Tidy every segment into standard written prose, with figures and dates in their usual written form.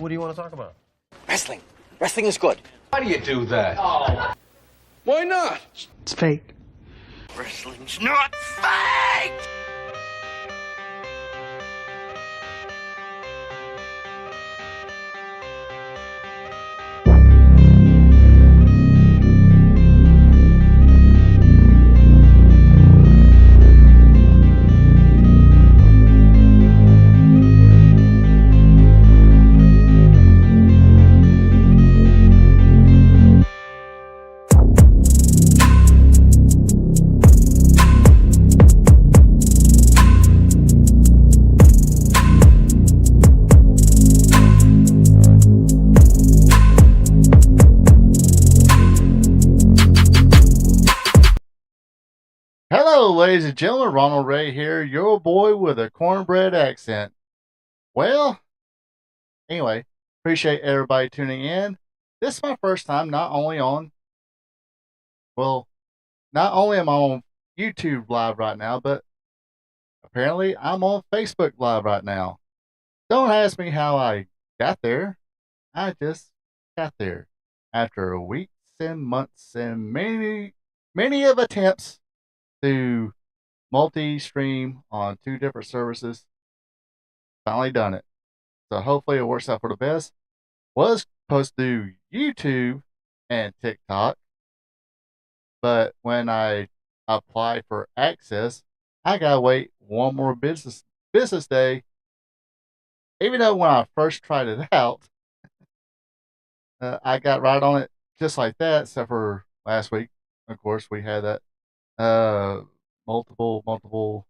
what do you want to talk about? Wrestling. Wrestling is good. Why do you do that? Oh. Why not? It's fake. Wrestling's not fake! Hello, ladies and gentlemen. Ronald Ray here, your boy with a cornbread accent. Well, anyway, appreciate everybody tuning in. This is my first time not only am I on YouTube Live right now, but apparently I'm on Facebook Live right now. Don't ask me how I got there. I just got there after weeks and months and many of attempts to multi-stream on 2 different services. Finally done it. So hopefully it works out for the best. Was supposed to do YouTube and TikTok, but when I applied for access, I gotta wait one more business day. Even though when I first tried it out, I got right on it just like that, except for last week. Of course, we had that multiple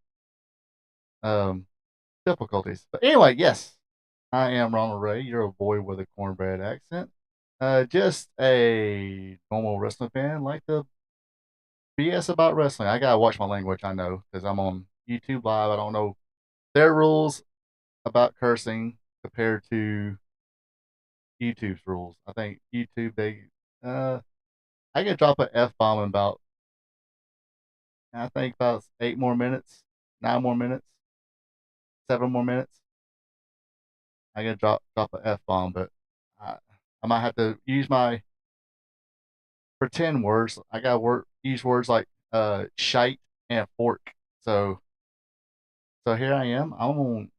difficulties. But anyway, yes, I am Ronald Ray. You're a boy with a cornbread accent. Just a normal wrestling fan, like to BS about wrestling. I gotta watch my language, I know, because I'm on YouTube Live. I don't know their rules about cursing compared to YouTube's rules. I think YouTube, I can drop an F bomb in about, I think about 8 more minutes, 9 more minutes, 7 more minutes. I can drop an F bomb, but I might have to use my pretend words. I gotta use words like shite and fork. So here I am. I'm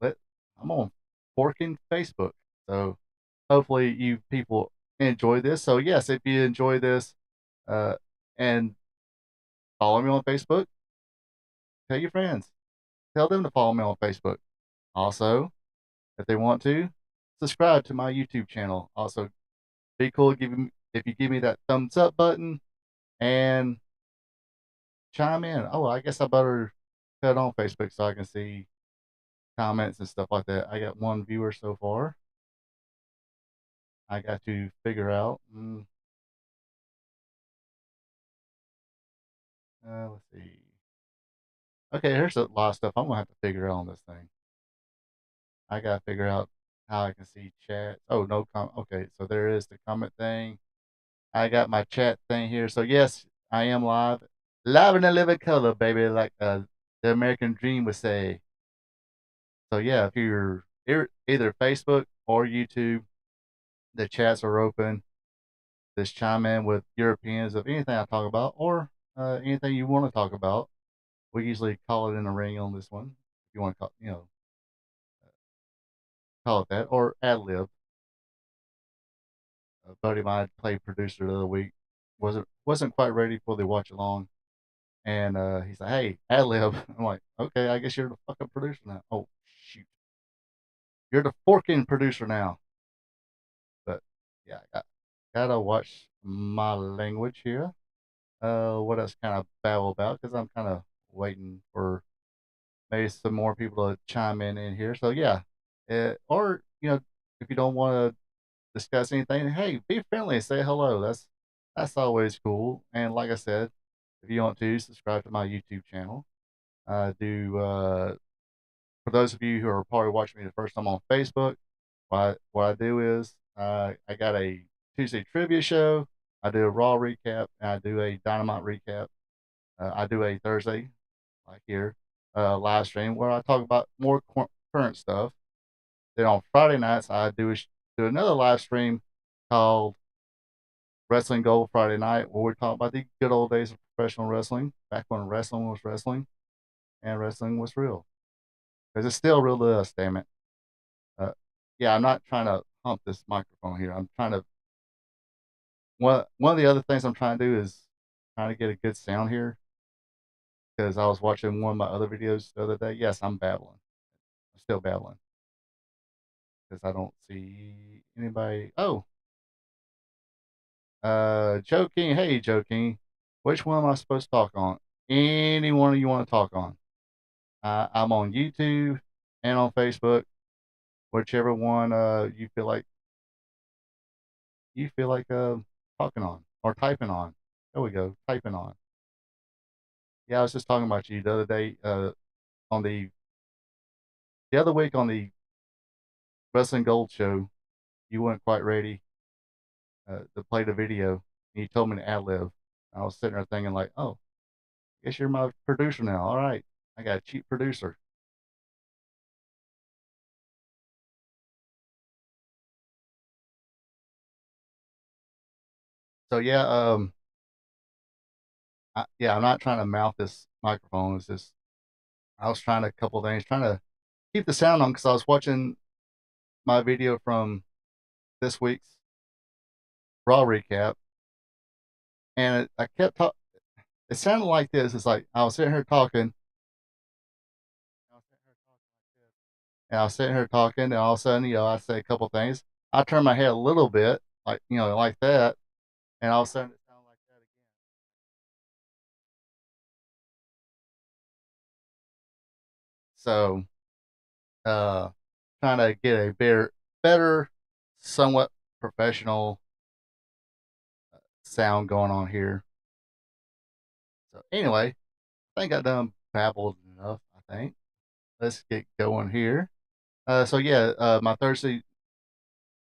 on forking Facebook. So hopefully you people enjoy this. So yes, if you enjoy this, and follow me on Facebook, tell your friends, tell them to follow me on Facebook. Also, if they want to, subscribe to my YouTube channel. Also, be cool if you give me that thumbs up button and chime in. Oh, I guess I better put it on Facebook so I can see comments and stuff like that. I got 1 viewer so far. I got to figure out. Let's see. Okay, here's a lot of stuff I'm gonna have to figure out on this thing. I gotta figure out how I can see chat. Oh, no comment. Okay, so there is the comment thing. I got my chat thing here. So yes, I am live in the living color, baby, like the American Dream would say. So yeah, if you're either Facebook or YouTube, the chats are open. Just chime in with your opinions of anything I talk about, or anything you want to talk about. We usually call it in the ring on this one. If you want to call it that, or ad lib. A buddy of mine played producer the other week. Wasn't quite ready for the watch along, and he's like, "Hey, ad lib." I'm like, "Okay, I guess you're the fucking producer now." Oh shoot, you're the forking producer now. But yeah, gotta watch my language here. What else kind of babble about? Because I'm kind of waiting for maybe some more people to chime in here. So yeah, or if you don't want to discuss anything, hey, be friendly, say hello. That's always cool. And like I said, if you want to subscribe to my YouTube channel, do for those of you who are probably watching me the first time on Facebook, what I do is I got a Tuesday trivia show. I do a Raw recap, and I do a Dynamite recap. I do a Thursday, like here, live stream where I talk about more current stuff. Then on Friday nights, I do do another live stream called Wrestling Gold Friday Night, where we talk about the good old days of professional wrestling, back when wrestling was wrestling and wrestling was real. Because it's still real to us, damn it. Uh, yeah, I'm not trying to hump this microphone here. I'm trying to. One of the other things I'm trying to do is trying to get a good sound here. Because I was watching one of my other videos the other day. Yes, I'm babbling. I'm still babbling. Because I don't see anybody. Oh, Joe King. Hey, Joe King. Which one am I supposed to talk on? Any one you want to talk on. I'm on YouTube and on Facebook. Whichever one you feel like talking on or typing on. There we go, typing on. Yeah, I was just talking about you the other day on the other week on the Wrestling Gold show. You weren't quite ready to play the video, and you told me to ad lib. I was sitting there thinking like, oh, guess you're my producer now. All right, I got a cheap producer. So yeah, I'm not trying to mouth this microphone. It's just I was trying a couple of things, trying to keep the sound on because I was watching my video from this week's Raw recap, and I kept talking. It sounded like this. It's like I was sitting here talking, and I was sitting here talking, and all of a sudden, I say a couple things. I turn my head a little bit, like like that, and all of a sudden it sounded like that again. So, uh, trying to get a better, somewhat professional sound going on here. So, anyway, I think I done babbled enough. I think let's get going here. So yeah, my Thursday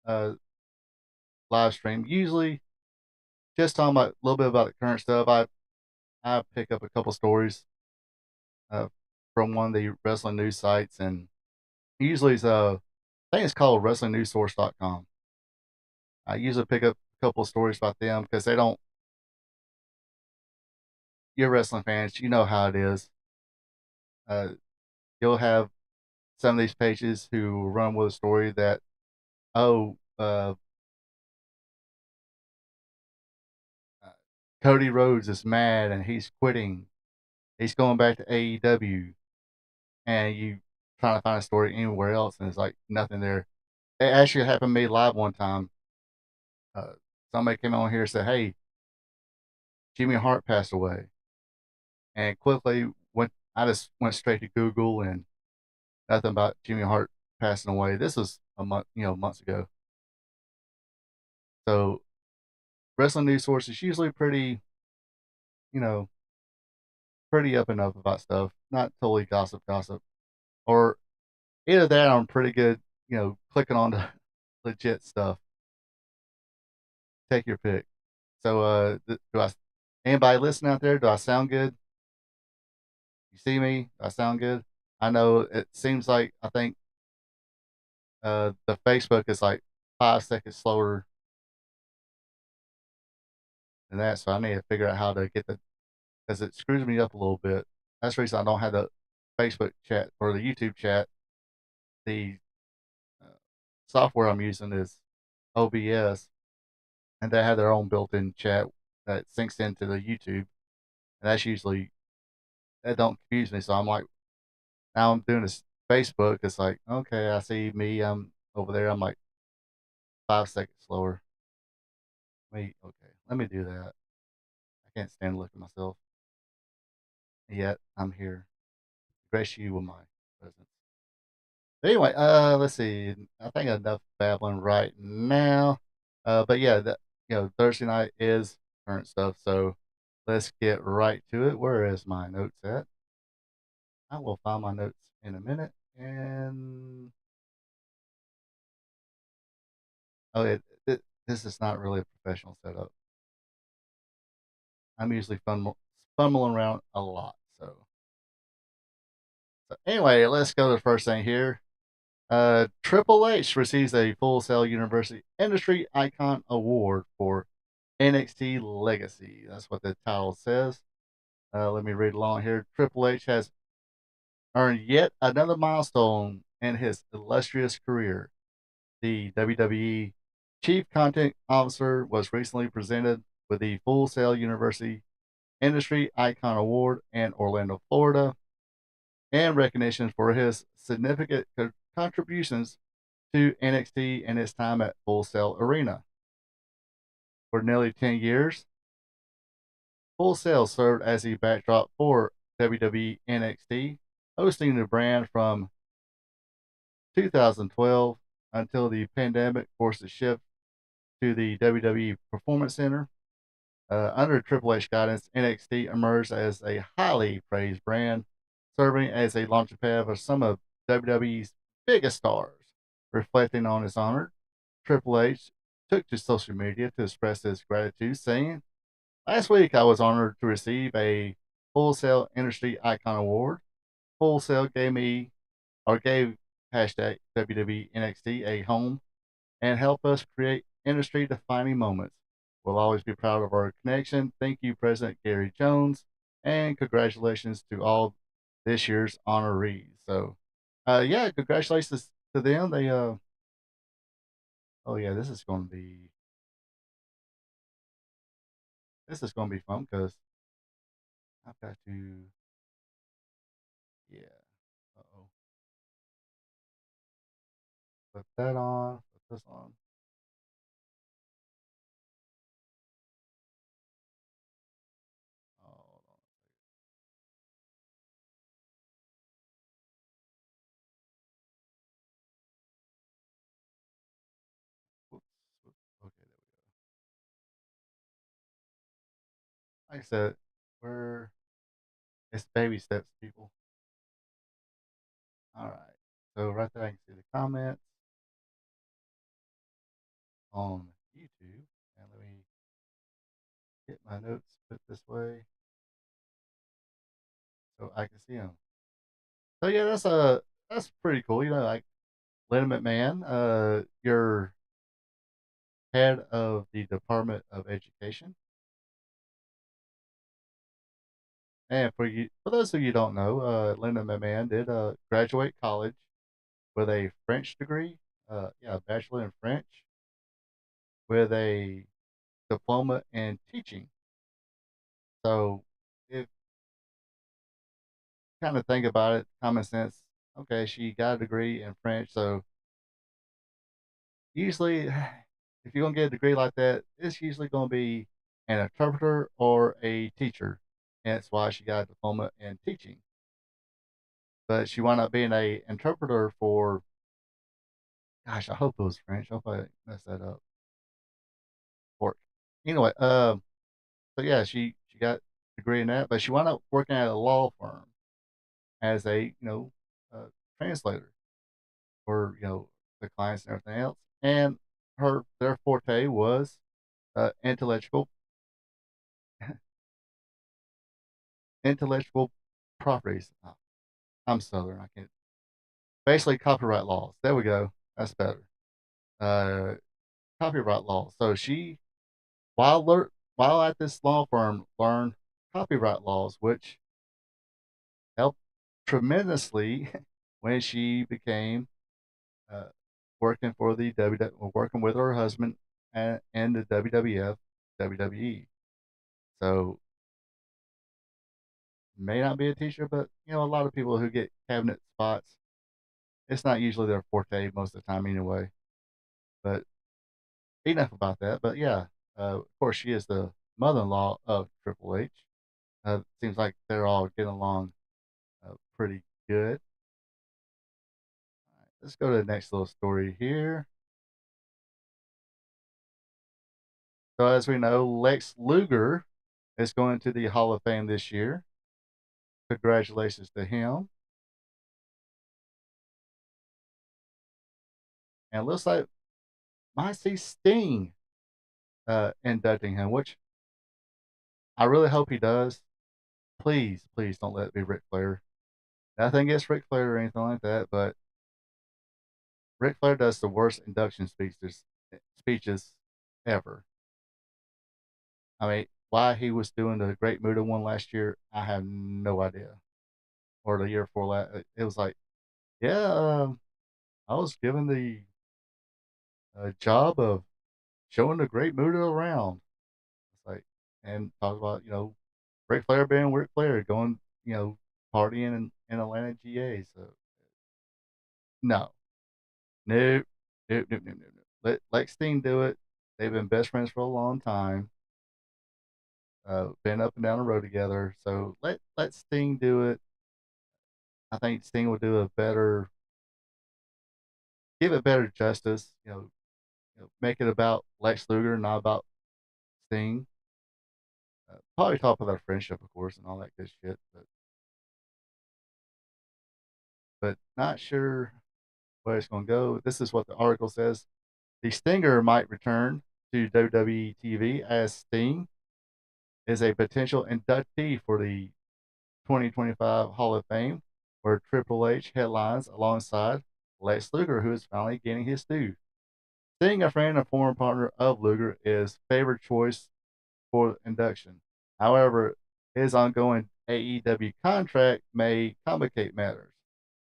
uh, live stream usually just talking about a little bit about the current stuff. I pick up a couple stories uh, from one of the wrestling news sites, and usually it's I think it's called WrestlingNewsSource.com. I usually pick up a couple stories about them because they don't. You're wrestling fans, you know how it is. Uh, you'll have some of these pages who run with a story that oh uh, Cody Rhodes is mad and he's quitting. He's going back to AEW, and you trying to find a story anywhere else, and it's like nothing there. It actually happened to me live one time. Uh, Somebody came on here and said, "Hey, Jimmy Hart passed away," and quickly went. I just went straight to Google and nothing about Jimmy Hart passing away. This was a month, months ago. So wrestling news sources usually you know, pretty up and up about stuff. Not totally gossip, or either that. Or I'm pretty good, clicking on the legit stuff. Take your pick. So, do I? Anybody listen out there? Do I sound good? You see me? Do I sound good? I know it seems like I think the Facebook is like 5 seconds slower than that, so I need to figure out how to get the because it screws me up a little bit. That's the reason I don't have the Facebook chat or the YouTube chat. The uh, software I'm using is OBS, and they have their own built-in chat that syncs into the YouTube, and that's usually that don't confuse me. So I'm like, now I'm doing this Facebook. It's like, okay, I see me. I'm over there. I'm like 5 seconds slower. Let me do that. I can't stand looking at myself. Yet I'm here. Grace you with my presence. Anyway, let's see. I think enough babbling right now. But yeah, Thursday night is current stuff. So let's get right to it. Where is my notes at? I will find my notes in a minute. And oh, this is not really a professional setup. I'm usually fumbling around a lot. So anyway, let's go to the first thing here. Triple H receives a Full Sail University Industry Icon Award for NXT Legacy. That's what the title says. Let me read along here. Triple H has earned yet another milestone in his illustrious career. The WWE Chief Content Officer was recently presented with the Full Sail University Industry Icon Award in Orlando, Florida, and recognition for his significant contributions to NXT and his time at Full Sail Arena. For nearly 10 years, Full Sail served as the backdrop for WWE NXT, hosting the brand from 2012 until the pandemic forced a shift to the WWE Performance Center. Under Triple H guidance, NXT emerged as a highly praised brand, serving as a launchpad for some of WWE's biggest stars. Reflecting on his honor, Triple H took to social media to express his gratitude, saying, "Last week I was honored to receive a Full Sail Industry Icon Award. Full Sail gave hashtag WWE NXT a home and help us create industry defining moments. We'll always be proud of our connection. Thank you, President Gary Jones, and congratulations to all this year's honorees." So, yeah, congratulations to them. Oh yeah, this is going to be fun because I've got to, yeah, oh, put that on, put this on. Oh, hold on. Whoops, whoops. Okay, there we go. Like I said, we're it's baby steps, people. All right. So right there, I can see the comments on YouTube, and let me get my notes put this way so I can see them. So yeah, that's pretty cool. You know, like Lynn McMahon, you're head of the Department of Education, and for those of you who don't know, Linda McMahon did graduate college with a French degree, yeah, a bachelor in French, with a diploma in teaching. So if kind of think about it, common sense. Okay, she got a degree in French, so usually, if you're gonna get a degree like that, it's usually gonna be an interpreter or a teacher. And that's why she got a diploma in teaching. But she wound up being a interpreter for, gosh, I hope it was French. I hope I messed that up. Pork. Anyway, so yeah, she got a degree in that, but she wound up working at a law firm as a uh, translator for the clients and everything else. And their forte was intellectual intellectual properties. Oh, I'm Southern. I can't. Basically, copyright laws. There we go. That's better. Uh, Copyright laws. So she, while at this law firm, learned copyright laws, which helped tremendously when she became uh, working for the working with her husband and the WWF, WWE. So may not be a teacher, but a lot of people who get cabinet spots, it's not usually their forte most of the time anyway. But enough about that. But yeah, of course, she is the mother-in-law of Triple H. Seems like they're all getting along pretty good. All right, let's go to the next little story here. So as we know, Lex Luger is going to the Hall of Fame this year. Congratulations to him. And it looks like might see Sting inducting him, which I really hope he does. Please, please don't let it be Ric Flair. Nothing against Ric Flair or anything like that, but Ric Flair does the worst induction speeches ever. I mean, why he was doing the Great Muta one last year, I have no idea. Or the year before that, it was like, yeah, I was given the job of showing the Great Muta around. It's like, and talk about Ric Flair being Ric Flair, going partying in Atlanta, GA. So no, nope, nope, nope, nope, nope, nope. Let Sting do it. They've been best friends for a long time. Been up and down the road together. So let Sting do it. I think Sting will do a better, give it better justice. Make it about Lex Luger, not about Sting. Probably talk about their friendship, of course, and all that good shit. But not sure where it's going to go. This is what the article says. The Stinger might return to WWE TV as Sting is a potential inductee for the 2025 Hall of Fame, where Triple H headlines alongside Lex Luger, who is finally getting his due. Sting, a friend and former partner of Luger, is favored choice for induction. However, his ongoing AEW contract may complicate matters.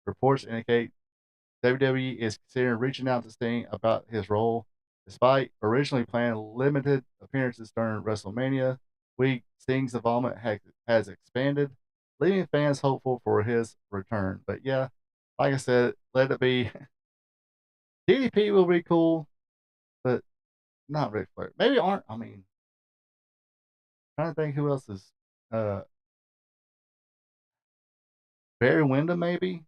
Reports indicate WWE is considering reaching out to Sting about his role. Despite originally planned limited appearances during WrestleMania week, Sting's involvement has expanded, leaving fans hopeful for his return. But yeah, like I said, let it be. DDP will be cool, but not Ric Flair. Maybe aren't. I mean, trying to think who else is. Uh, Barry Windham, maybe.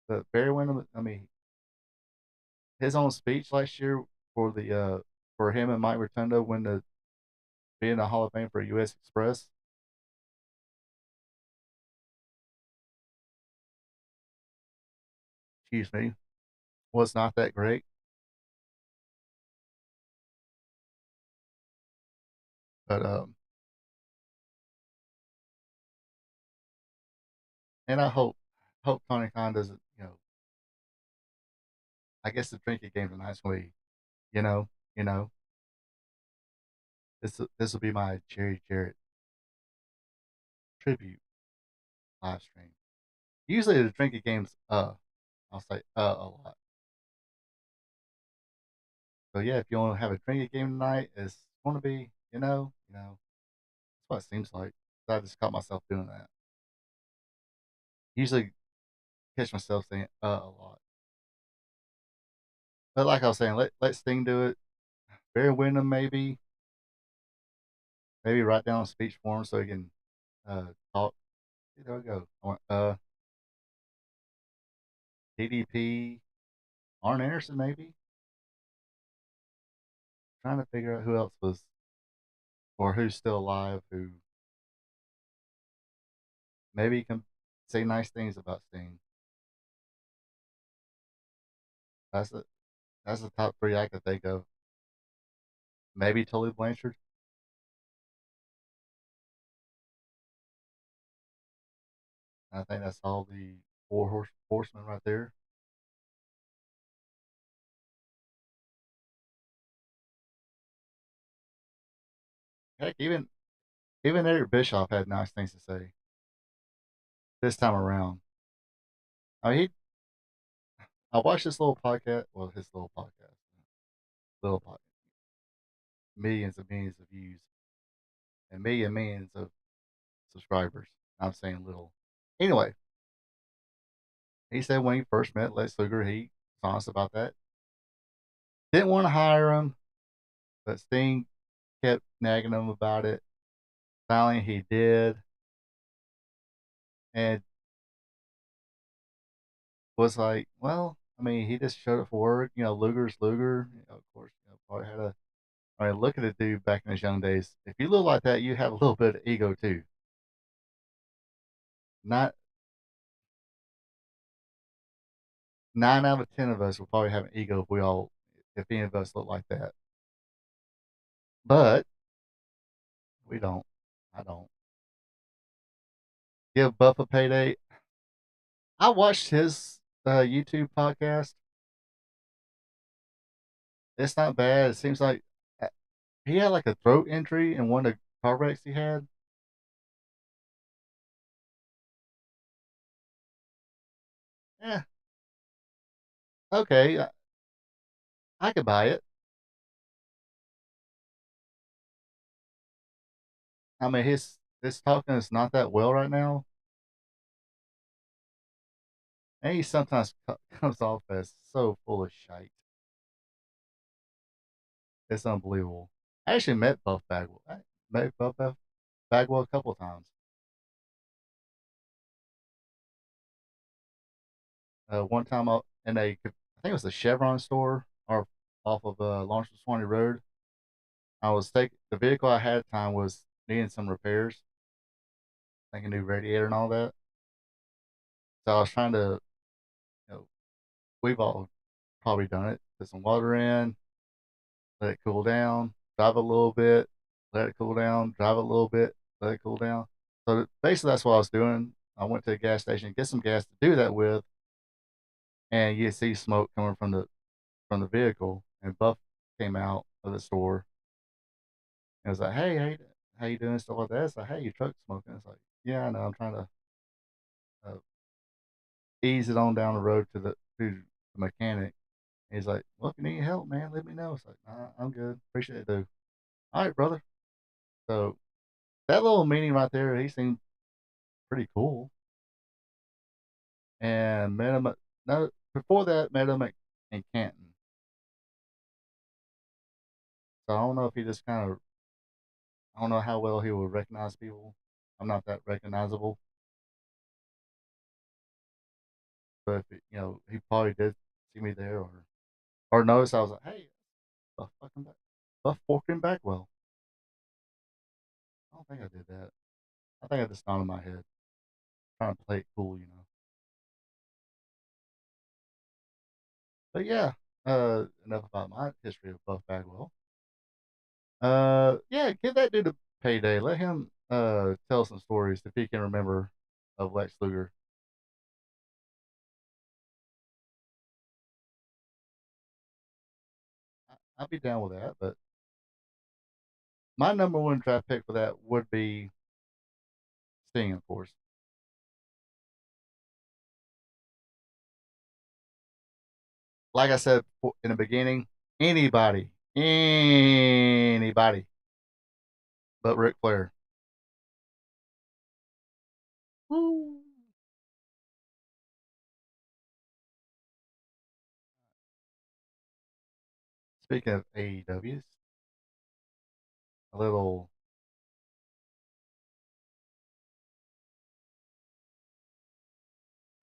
But Barry Windham, I mean, his own speech last year for the for him and Mike Rotundo when the being in the Hall of Fame for U.S. Express. Excuse me, was not that great. But and I hope Tony Khan doesn't. I guess the drinking game tonight's going to be, you know, you know, this will be my Jerry Jarrett tribute live stream. Usually the drinking games, I'll say a lot. So yeah, if you want to have a drinking game tonight, it's going to be, that's what it seems like. I just caught myself doing that. Usually catch myself saying a lot. But like I was saying, let Sting do it. Barry Windham maybe write down a speech form so he can talk. There we go. I want DDP, Arn Anderson maybe. Trying to figure out who else was or who's still alive who maybe can say nice things about Sting. That's the that's the top three I could think of. Maybe Tully Blanchard. I think that's all the horsemen right there. Heck, even Eric Bischoff had nice things to say this time around. I mean, I watched this little podcast. Well, his little podcast, millions of views, and millions of subscribers. I'm saying little. Anyway, he said when he first met Lex Luger, he was honest about that. Didn't want to hire him, but Sting kept nagging him about it. Finally, he did, and was like, well, I mean, he just showed up for work. Luger's Luger. Of course, probably had a. I mean, look at the dude back in his young days. If you look like that, you have a little bit of ego too. Not 9 out of 10 of us will probably have an ego if any of us look like that. But we don't. I don't. Give Buff a payday. I watched his YouTube podcast. It's not bad. It seems like uh, he had like a throat injury in one of the car wrecks he had. Yeah, okay, I could buy it. I mean, his talking is not that well right now, and he sometimes comes off as so full of shite. It's unbelievable. I actually met Buff Bagwell. I met Bagwell a couple of times. One time out in a, I think it was the Chevron store or off of Lawrence Swanee Road. I was taking the vehicle I had at the time was needing some repairs, like a new radiator and all that. So I was trying to, you know, we've all probably done it. Put some water in, let it cool down, drive a little bit, let it cool down, drive a little bit, let it cool down. So basically, that's what I was doing. I went to a gas station, get some gas to do that with, and you see smoke coming from the vehicle. And Buff came out of the store and was like, "Hey, how you doing?" Stuff like that. It's like, "Hey, your truck's smoking." It's like, "Yeah, I know. I'm trying to uh, ease it on down the road to the mechanic." And he's like, "Well, if you need help, man, let me know." It's like, "Nah, I'm good. Appreciate it, dude." All right, brother. So that little meeting right there, he seemed pretty cool. And met him at, no, before that, met him in Canton. So I don't know if he just kind of, I don't know how well he will recognize people. I'm not that recognizable, but if he probably did see me there or notice I was like, "Hey, Buff fucking back, Buff Forkin Backwell." I don't think I did that. I think I just nodded my head, trying to play it cool. But yeah, enough about my history of Buff Bagwell. Yeah, give that dude a payday. Let him tell some stories if he can remember of Lex Luger. I'd be down with that. But my number one draft pick for that would be Sting, of course. Like I said in the beginning, anybody but Ric Flair. Woo. Speaking of AEWs, a little,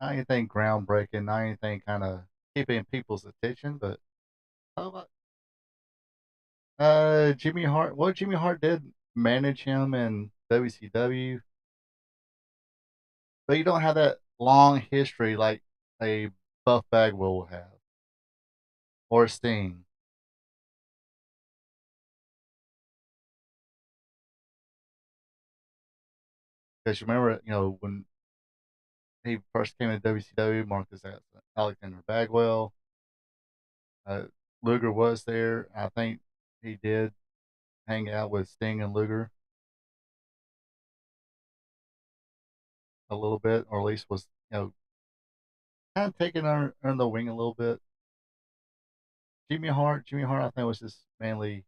not anything groundbreaking, not anything kind of keeping people's attention, but how about Jimmy Hart? Well, Jimmy Hart did manage him in WCW, but you don't have that long history like a Buff Bagwell will have or Sting. Because you remember, when he first came in WCW, Alexander Bagwell, uh, Luger was there. I think he did hang out with Sting and Luger a little bit, or at least was kind of taken under the wing a little bit. Jimmy Hart, I think was just mainly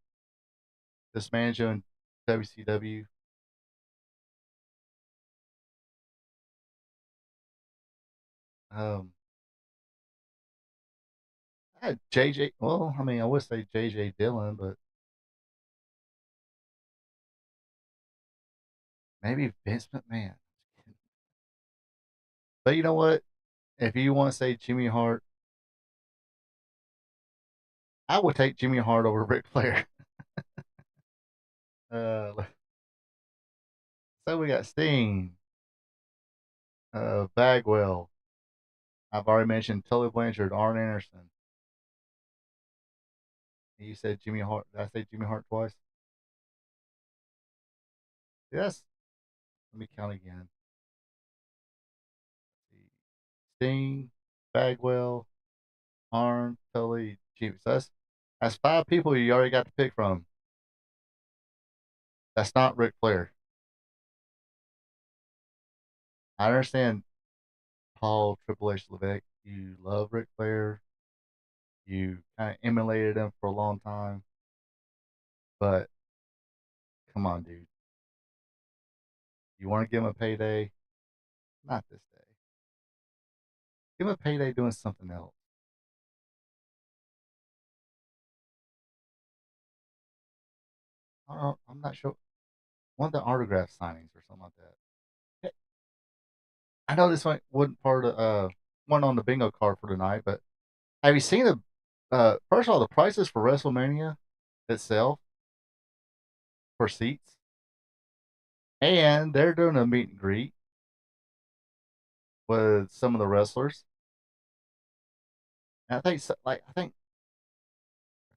this manager in WCW. Um, JJ. Well, I mean, I would say JJ Dillon, but maybe Vince McMahon. But you know what? If you want to say Jimmy Hart, I would take Jimmy Hart over Ric Flair. So we got Sting, Bagwell. I've already mentioned Tully Blanchard, Arn Anderson. You said Jimmy Hart. Did I say Jimmy Hart twice? Yes. Let me count again. Sting, Bagwell, Arn, Tully, Jimmy. So that's That's 5 people you already got to pick from. That's not Ric Flair. I understand, Paul Triple H Levesque. You love Ric Flair. You kind of emulated him for a long time. But come on, dude. You want to give him a payday? Not this day. Give him a payday doing something else. I don't know, I'm not sure. One of the autograph signings or something like that. Hey, I know this one wasn't part of one on the bingo card for tonight, but have you seen the first of all the prices for WrestleMania itself for seats? And they're doing a meet and greet with some of the wrestlers. And I think I think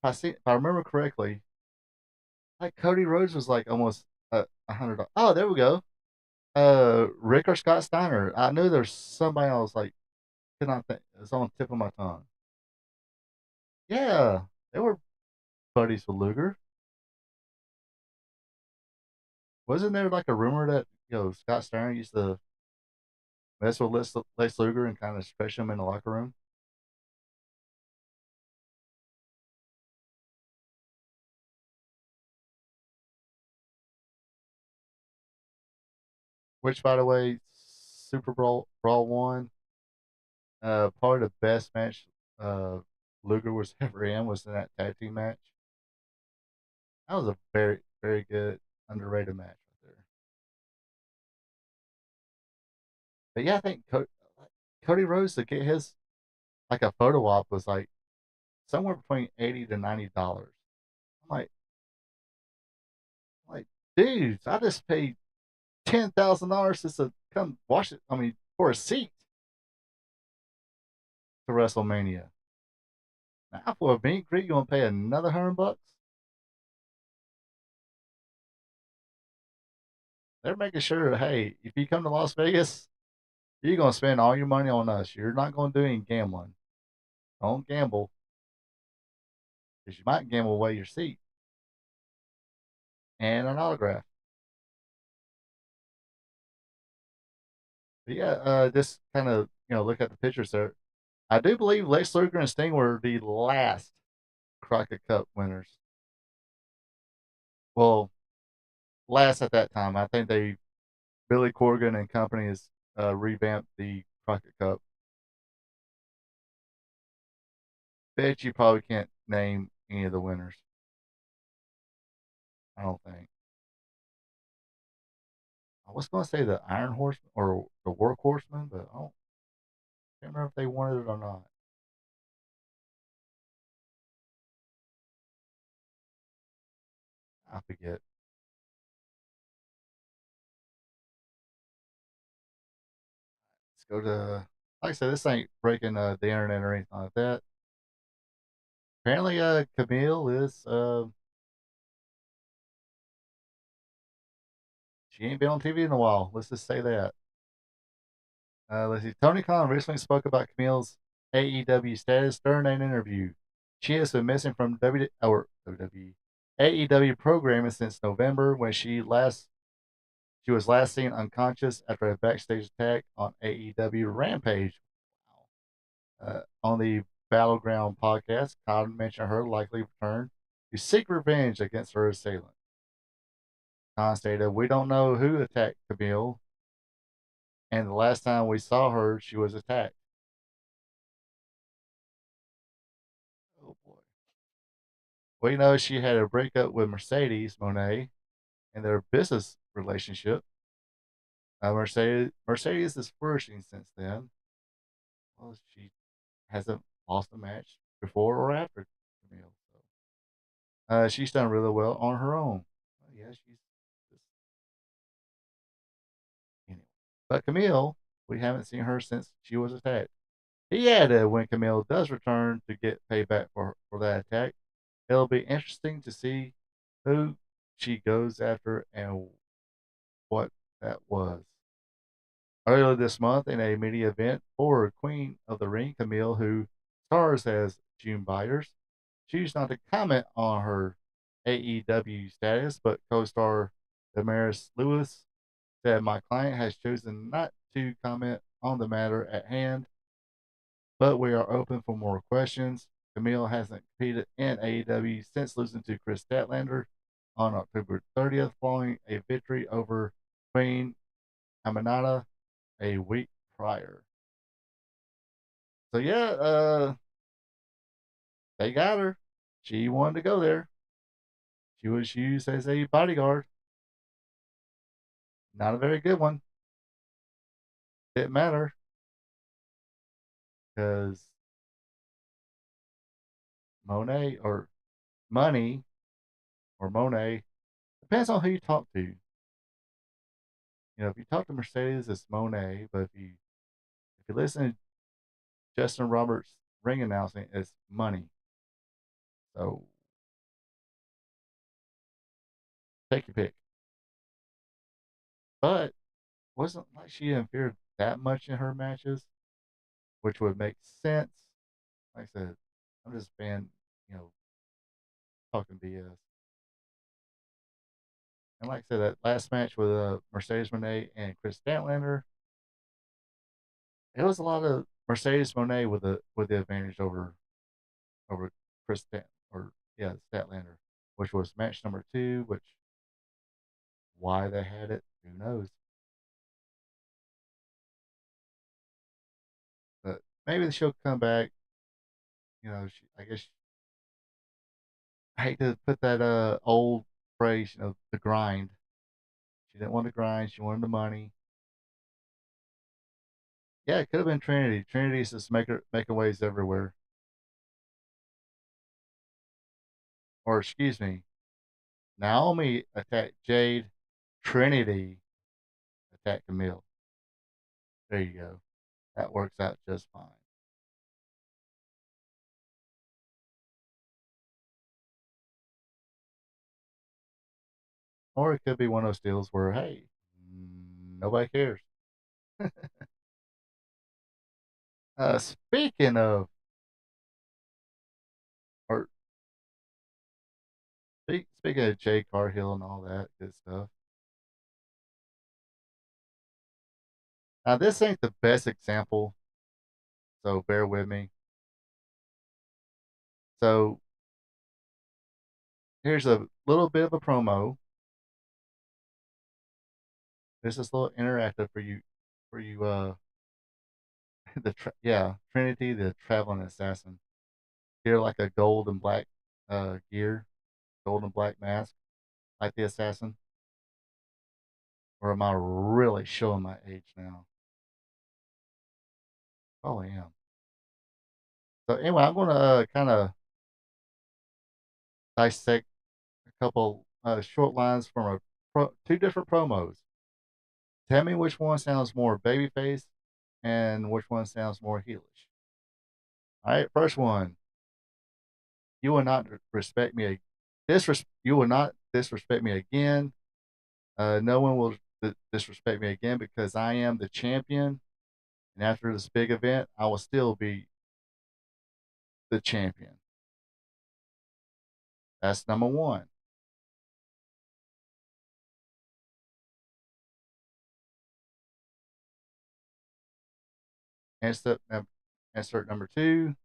if I remember correctly, like Cody Rhodes was like almost $100. Oh, there we go. Rick or Scott Steiner. I knew there's somebody else like could not think. It's on the tip of my tongue. Yeah, they were buddies with Luger. Wasn't there like a rumor that Scott Steiner used to mess with Lex Luger and kind of stretch him in the locker room? Which, by the way, Super Brawl one. Probably the best match Luger was ever in was in that tag team match. That was a very very good underrated match right there. But yeah, I think Cody Rhodes to get his like a photo op was like somewhere between $80 to $90. I'm like, dudes, I just paid $10,000 just to come watch it. I mean, for a seat to WrestleMania. Now for a meet and greet, you want to pay another $100? They're making sure, hey, if you come to Las Vegas, you're gonna spend all your money on us. You're not gonna do any gambling. Don't gamble, because you might gamble away your seat and an autograph. But yeah, just kind of look at the pictures there. I do believe Lex Luger and Sting were the last Crockett Cup winners. Well, last at that time. I think they Billy Corgan and company has revamped the Crockett Cup. Bet you probably can't name any of the winners. I don't think. I was going to say the Iron Horseman or the Workhorseman, but can't remember if they wanted it or not. I forget. Let's go to. Like I said, this ain't breaking the internet or anything like that. Apparently, Camille is. She ain't been on TV in a while. Let's just say that. Let's see. Tony Khan recently spoke about Camille's AEW status during an interview. She has been missing from WWE AEW programming since November when she was last seen unconscious after a backstage attack on AEW Rampage. On the Battleground podcast, Khan mentioned her likely return to seek revenge against her assailant. Khan stated, "We don't know who attacked Camille, and the last time we saw her, she was attacked." Oh boy. We know she had a breakup with Mercedes Monet in their business relationship. Mercedes is flourishing since then. Well, she hasn't lost a match before or after Camille. So, she's done really well on her own. Well, yeah, she's just anyway. But Camille, we haven't seen her since she was attacked. He added, when Camille does return to get payback for that attack, it'll be interesting to see who she goes after and what that was. Earlier this month, in a media event for Queen of the Ring, Camille, who stars as June Byers, choose not to comment on her AEW status, but co-star Damaris Lewis said, "My client has chosen not to comment on the matter at hand, but we are open for more questions." Camille hasn't competed in AEW since losing to Chris Statlander on October 30th following a victory over Queen Aminata a week prior. So yeah, they got her. She wanted to go there. She was used as a bodyguard. Not a very good one. Didn't matter because Monet or Money or Monet depends on who you talk to. You know, if you talk to Mercedes, it's Monet, but if you listen to Justin Roberts' ring announcing, it's Money. So take your pick. But wasn't like she interfered that much in her matches, which would make sense. Like I said, I'm just fan, you know, talking BS. And like I said, that last match with Mercedes Monet and Chris Statlander, it was a lot of Mercedes Monet with the advantage over Chris Statlander, which was match number 2. Which why they had it, who knows? But maybe she'll come back. You know, I guess I hate to put that old phrase, you know, the grind. She didn't want the grind. She wanted the money. Yeah, it could have been Trinity. Trinity's just making waves everywhere. Or excuse me, Naomi attacked Jade. Trinity attacked Camille. There you go. That works out just fine. Or it could be one of those deals where, hey, nobody cares. Speaking of, or speaking of Jay Carhill and all that good stuff. Now, this ain't the best example, so bear with me. So, here's a little bit of a promo. This is a little interactive for you, Trinity, the traveling assassin. Here, like a gold and black gear, gold and black mask, like the assassin. Or am I really showing my age now? Oh, I am. So anyway, I'm going to kind of dissect a couple short lines from two different promos. Tell me which one sounds more babyface and which one sounds more heelish. All right, first one. You will not respect me. You will not disrespect me again. No one will disrespect me again because I am the champion. And after this big event, I will still be the champion. That's number one. Insert, insert number two.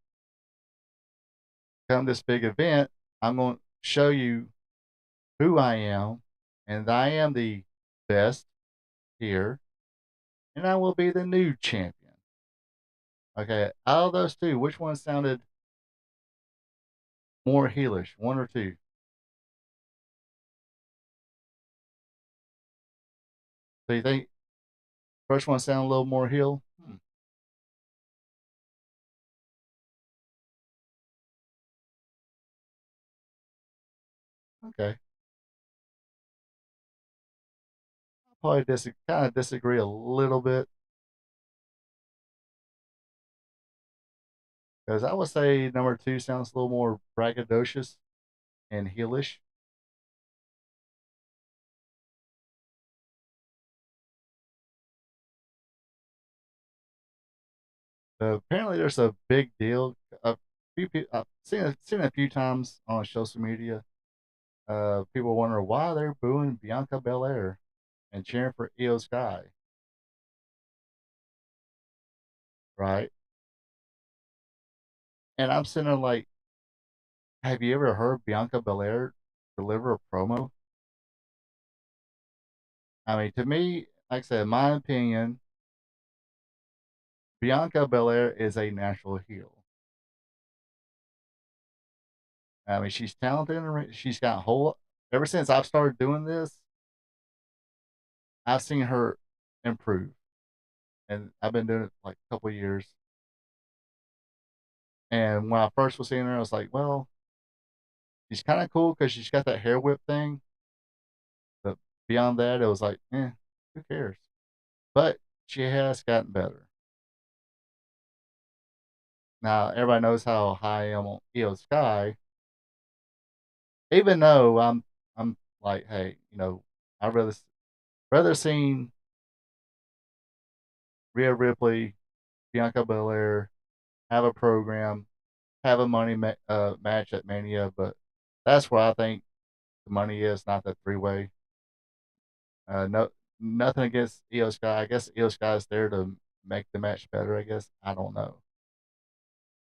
Come this big event, I'm going to show you who I am, and I am the best here, and I will be the new champion. Okay, out of those two, which one sounded more heelish, one or two? So you think first one sounded a little more heel? Okay, I'll probably kind of disagree a little bit because I would say number two sounds a little more braggadocious and heelish. Apparently, there's a big deal. I've seen it a few times on social media. People wonder why they're booing Bianca Belair and cheering for Io Sky, right? And I'm sitting there like, have you ever heard Bianca Belair deliver a promo? I mean, to me, like I said, in my opinion, Bianca Belair is a natural heel. I mean, she's talented in the ring. She's got whole. Ever since I've started doing this, I've seen her improve, and I've been doing it like a couple of years. And when I first was seeing her, I was like, well, she's kind of cool because she's got that hair whip thing. But beyond that, it was like, who cares? But she has gotten better. Now everybody knows how high I am on Io Sky. Even though I'm like, hey, I'd rather seen Rhea Ripley, Bianca Belair have a program, have a match at Mania. But that's where I think the money is, not the 3-way. No, nothing against Io Sky. I guess Io Sky is there to make the match better. I guess I don't know.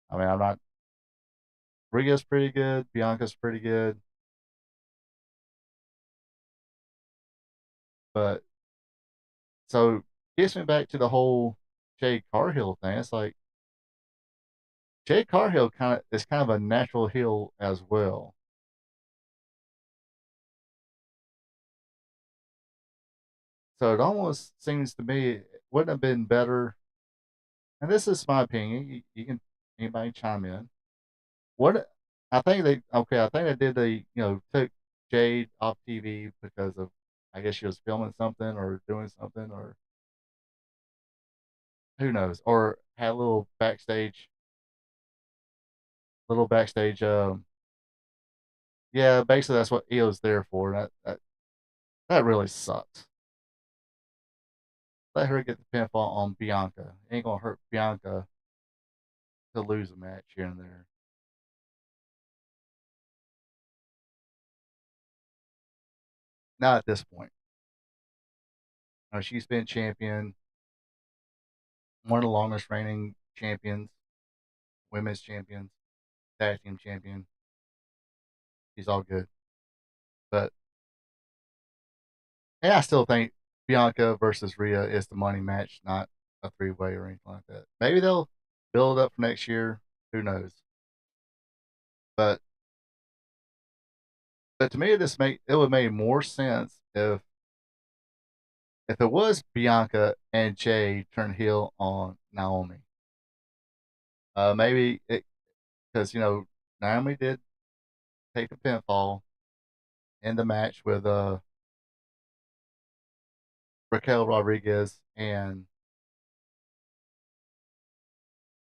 I mean, I'm not. Rhea's pretty good. Bianca's pretty good, but so gets me back to the whole Jade Carhill thing. It's like Jade Carhill kind of a natural heel as well. So it almost seems to me it wouldn't have been better. And this is my opinion. You can anybody chime in. What I think they okay. I think they did. They took Jade off TV because of I guess she was filming something or doing something or who knows or had a little backstage. Yeah, basically that's what Io's there for. That really sucks. Let her get the pinfall on Bianca. Ain't gonna hurt Bianca to lose a match here and there. Not at this point. She's been champion, one of the longest reigning champions, women's champions, tag team champion. She's all good. But and I still think Bianca versus Rhea is the money match, not a 3-way or anything like that. Maybe they'll build it up for next year. Who knows? But to me, it would make more sense if it was Bianca and Jay turn heel on Naomi. Maybe it because Naomi did take the pinfall in the match with Raquel Rodriguez and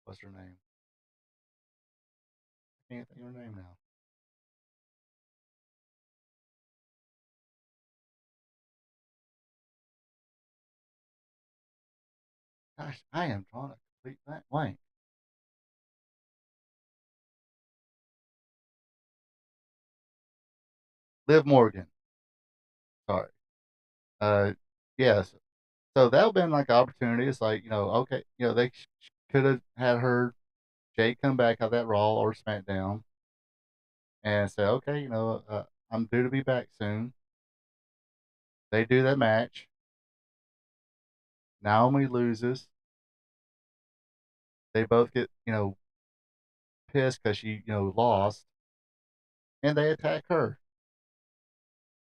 what's her name? I can't think of her name now. Gosh, I am drawing a complete blank. Liv Morgan. Sorry. Uh, yes. So that would have been like an opportunity. It's like okay, they could have had her Jay come back out that Raw or SmackDown and say, okay, I'm due to be back soon. They do that match. Naomi loses. They both get pissed because she lost, and they attack her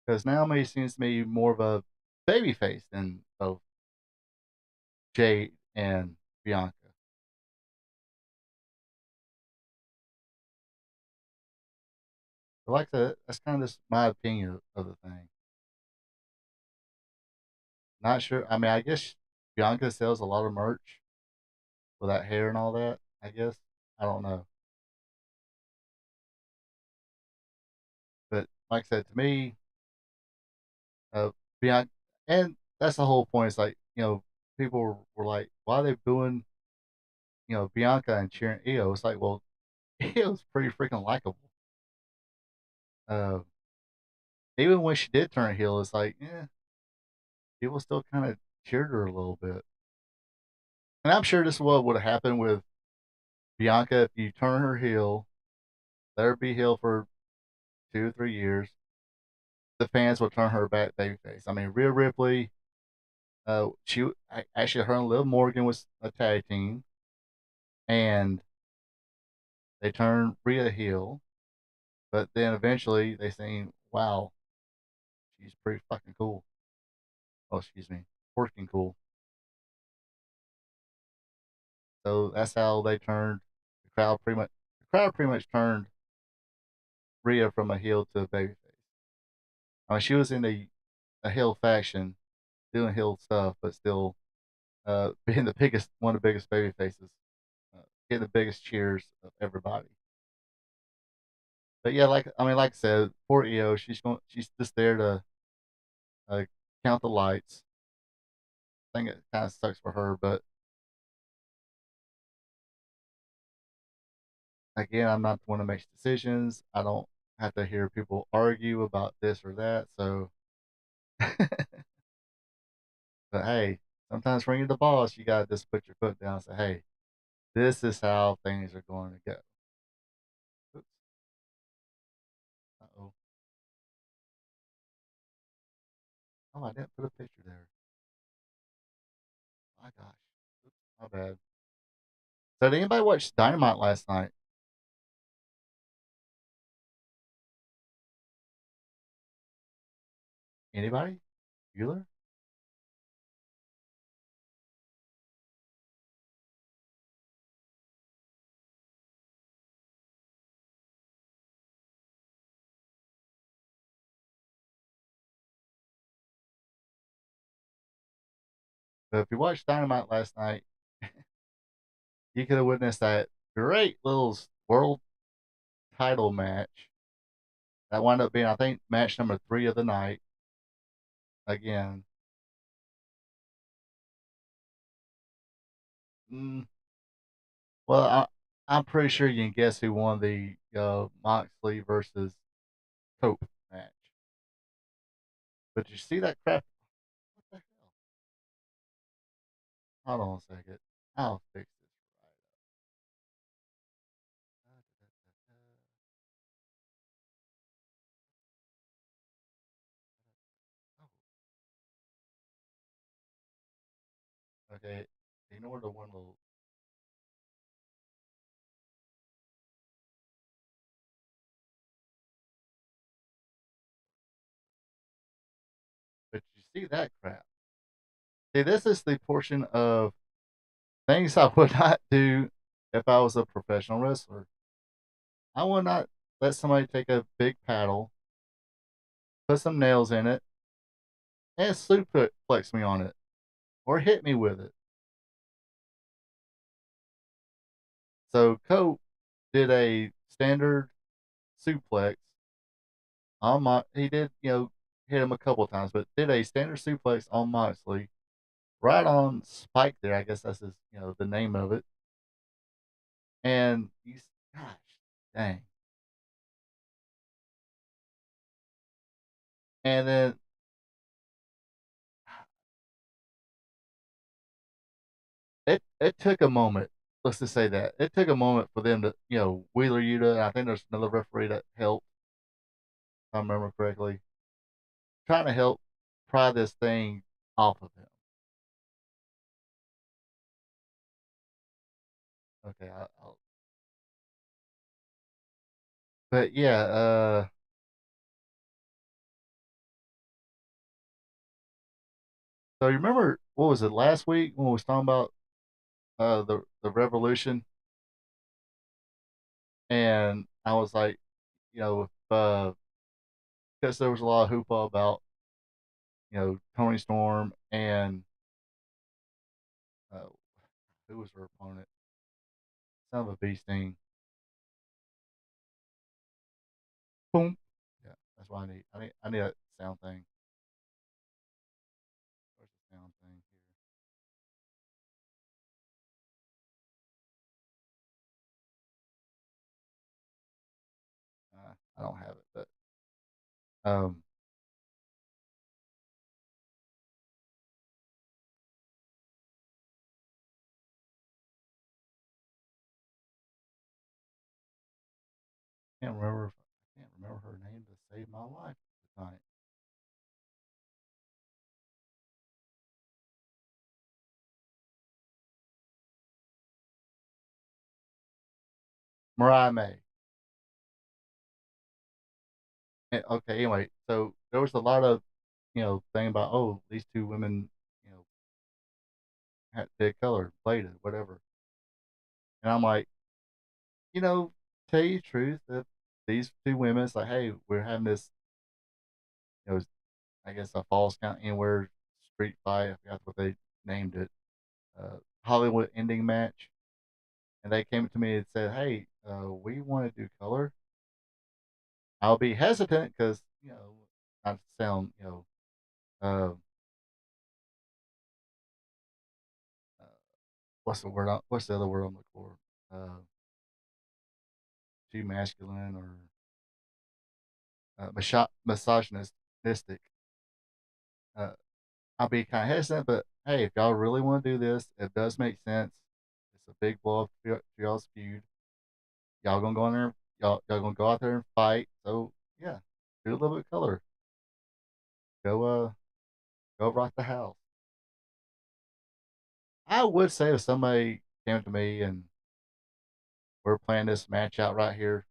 because Naomi seems to be more of a baby face than both Jade and Bianca. But like I said, that's kind of just my opinion of the thing. Not sure. I mean, I guess Bianca sells a lot of merch with that hair and all that. I guess I don't know, but like I said, to me, Bianca, and that's the whole point. It's like people were like, why are they booing Bianca and cheering Io? It's like, well, it was pretty freaking likable. Uh, Even when she did turn heel, it's like, yeah, people still kind of cheered her a little bit. And I'm sure this is what would have happened with Bianca if you turn her heel, let her be heel for 2 or 3 years. The fans will turn her back babyface. I mean, Rhea Ripley, actually her and Liv Morgan was a tag team, and they turned Rhea heel. But then eventually they seen, wow, she's pretty fucking cool. Oh, excuse me, working cool. So that's how they turned the crowd. The crowd pretty much turned Rhea from a heel to a babyface. I mean, she was in a heel faction, doing heel stuff, but still being one of the biggest baby faces, getting the biggest cheers of everybody. But yeah, like I said, poor EO, she's just there to uh, count the lights. I think it kind of sucks for her, but again, I'm not the one that makes decisions. I don't have to hear people argue about this or that. So, but hey, sometimes when you're the boss, you gotta just put your foot down and say, "Hey, this is how things are going to go." Oops. Uh-oh. Oh, I didn't put a picture there. My gosh. Oops, my bad. So, did anybody watch Dynamite last night? Anybody? Bueller? So, if you watched Dynamite last night, you could have witnessed that great little world title match that wound up being, I think, match number 3 of the night. Again, mm, well, I'm pretty sure you can guess who won the Moxley versus Cope match. But you see that crap? What the hell? Hold on a second. I'll fix this right. Okay, ignore the one little. But you see that crap? See, this is the portion of things I would not do if I was a professional wrestler. I would not let somebody take a big paddle, put some nails in it, and suplex me on it or hit me with it. So Cope did a standard suplex on he did, hit him a couple of times, but did a standard suplex on Moxley right on Spike there. I guess that's the name of it. And he's, gosh, dang. And then it took a moment. Let's just say that it took a moment for them to, Wheeler Yuta. I think there's another referee that helped, if I remember correctly, trying to help pry this thing off of him. Okay, but yeah, so you remember what was it last week when we was talking about the revolution, and I was like, if because there was a lot of hoopla about Tony Storm and uh, who was her opponent? Son of a bee sting. Boom. Yeah, that's what I need. I need a sound thing. Where's the sound thing here? I don't have it, but um, can't remember. I can't remember her name to save my life tonight. Mariah May. Okay, anyway, so there was a lot of thing about, oh, these two women, you know, did color, played it, whatever, and I'm like, tell you the truth, if these two women, it's like, hey, we're having this, you know, I guess a Falls Count Anywhere street fight. I forgot what they named it, Hollywood ending match, and they came to me and said, hey, we want to do color. I'll be hesitant because not to sound uh, uh, what's the word? What's the other word I'm looking for? Uh, too masculine or misogynistic. Uh, I'll be kind of hesitant, but hey, if y'all really want to do this, it does make sense. It's a big blow up to y'all's feud. Y'all gonna go in there, y'all gonna go out there and fight. So yeah, do a little bit of color. Go go rock the house. I would say if somebody came to me and we're playing this match out right here,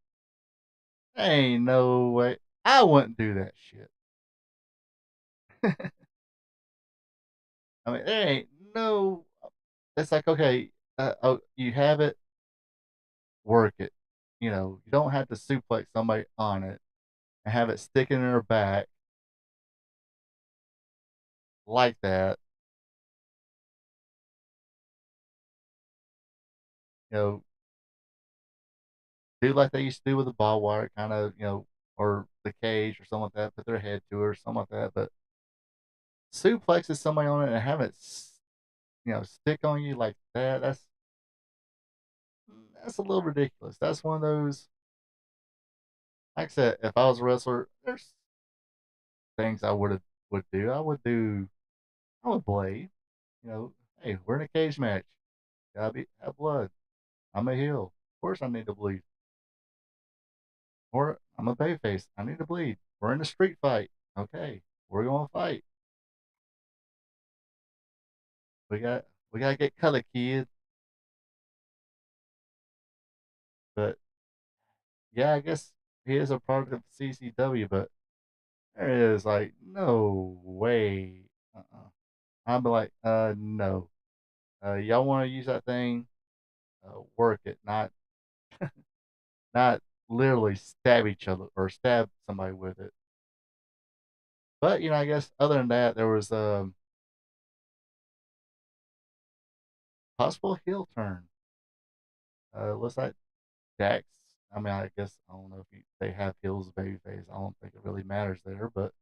ain't no way I wouldn't do that shit. I mean, there ain't no. It's like, okay, oh, you have it, work it. You don't have to suplex somebody on it and have it sticking in their back like that. You know, do like they used to do with the ball wire, kind of, or the cage or something like that. Put their head to it or something like that. But suplexes somebody on it and have it, stick on you like that. That's a little ridiculous. That's one of those. Like I said, if I was a wrestler, there's things I would do. I would blade. Hey, we're in a cage match. Gotta have blood. I'm a heel. Of course I need to bleed. Or I'm a babyface. I need to bleed. We're in a street fight. Okay, we're gonna fight. We got we gotta get color, kids. But yeah, I guess he is a part of CCW, but there is like no way. I'm like, no. Y'all want to use that thing? Work it, not literally stab each other or stab somebody with it. But I guess other than that, there was possible heel turn. Looks like Dax. I mean, I guess I don't know if they have heels babyface. I don't think it really matters there, but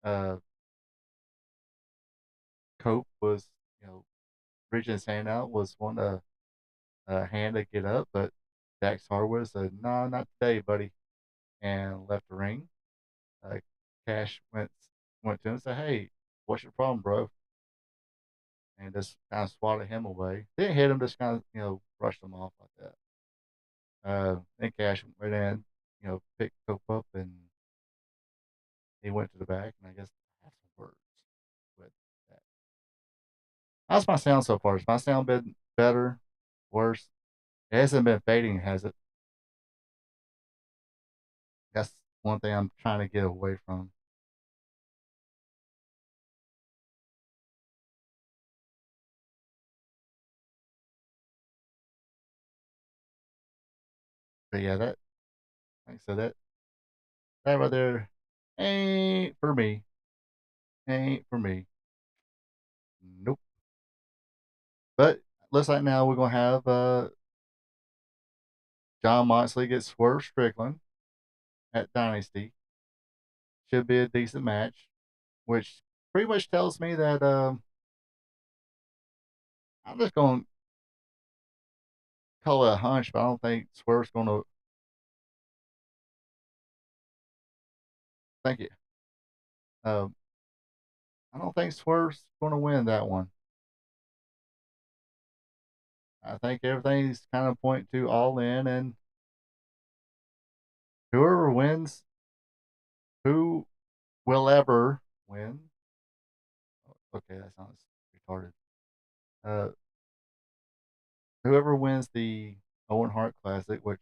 uh, Cope was reaching his hand out, was wanting a hand to get up, but Dax Harwood said, "No, not today, buddy," and left the ring. Uh, Cash went to him and said, "Hey, what's your problem, bro?" And just kind of swatted him away. Didn't hit him, just kind of brushed him off like that. Then Cash went in, picked Cope up, and he went to the back, and I guess I have some words with that. How's my sound so far? Has my sound been better, worse? It hasn't been fading, has it? That's one thing I'm trying to get away from. But yeah, like I said, that right there ain't for me. Ain't for me. Nope. But looks like now we're gonna have John Moxley get Swerve Strickland at Dynasty. Should be a decent match, which pretty much tells me that I'm just gonna call it a hunch, but I don't think Swerve's gonna Thank you. Um, I don't think Swerve's going to win that one. I think everything's kind of pointing to All In, and whoever wins, who will ever win? Okay, that sounds retarded. Uh, Whoever wins the Owen Hart Classic, which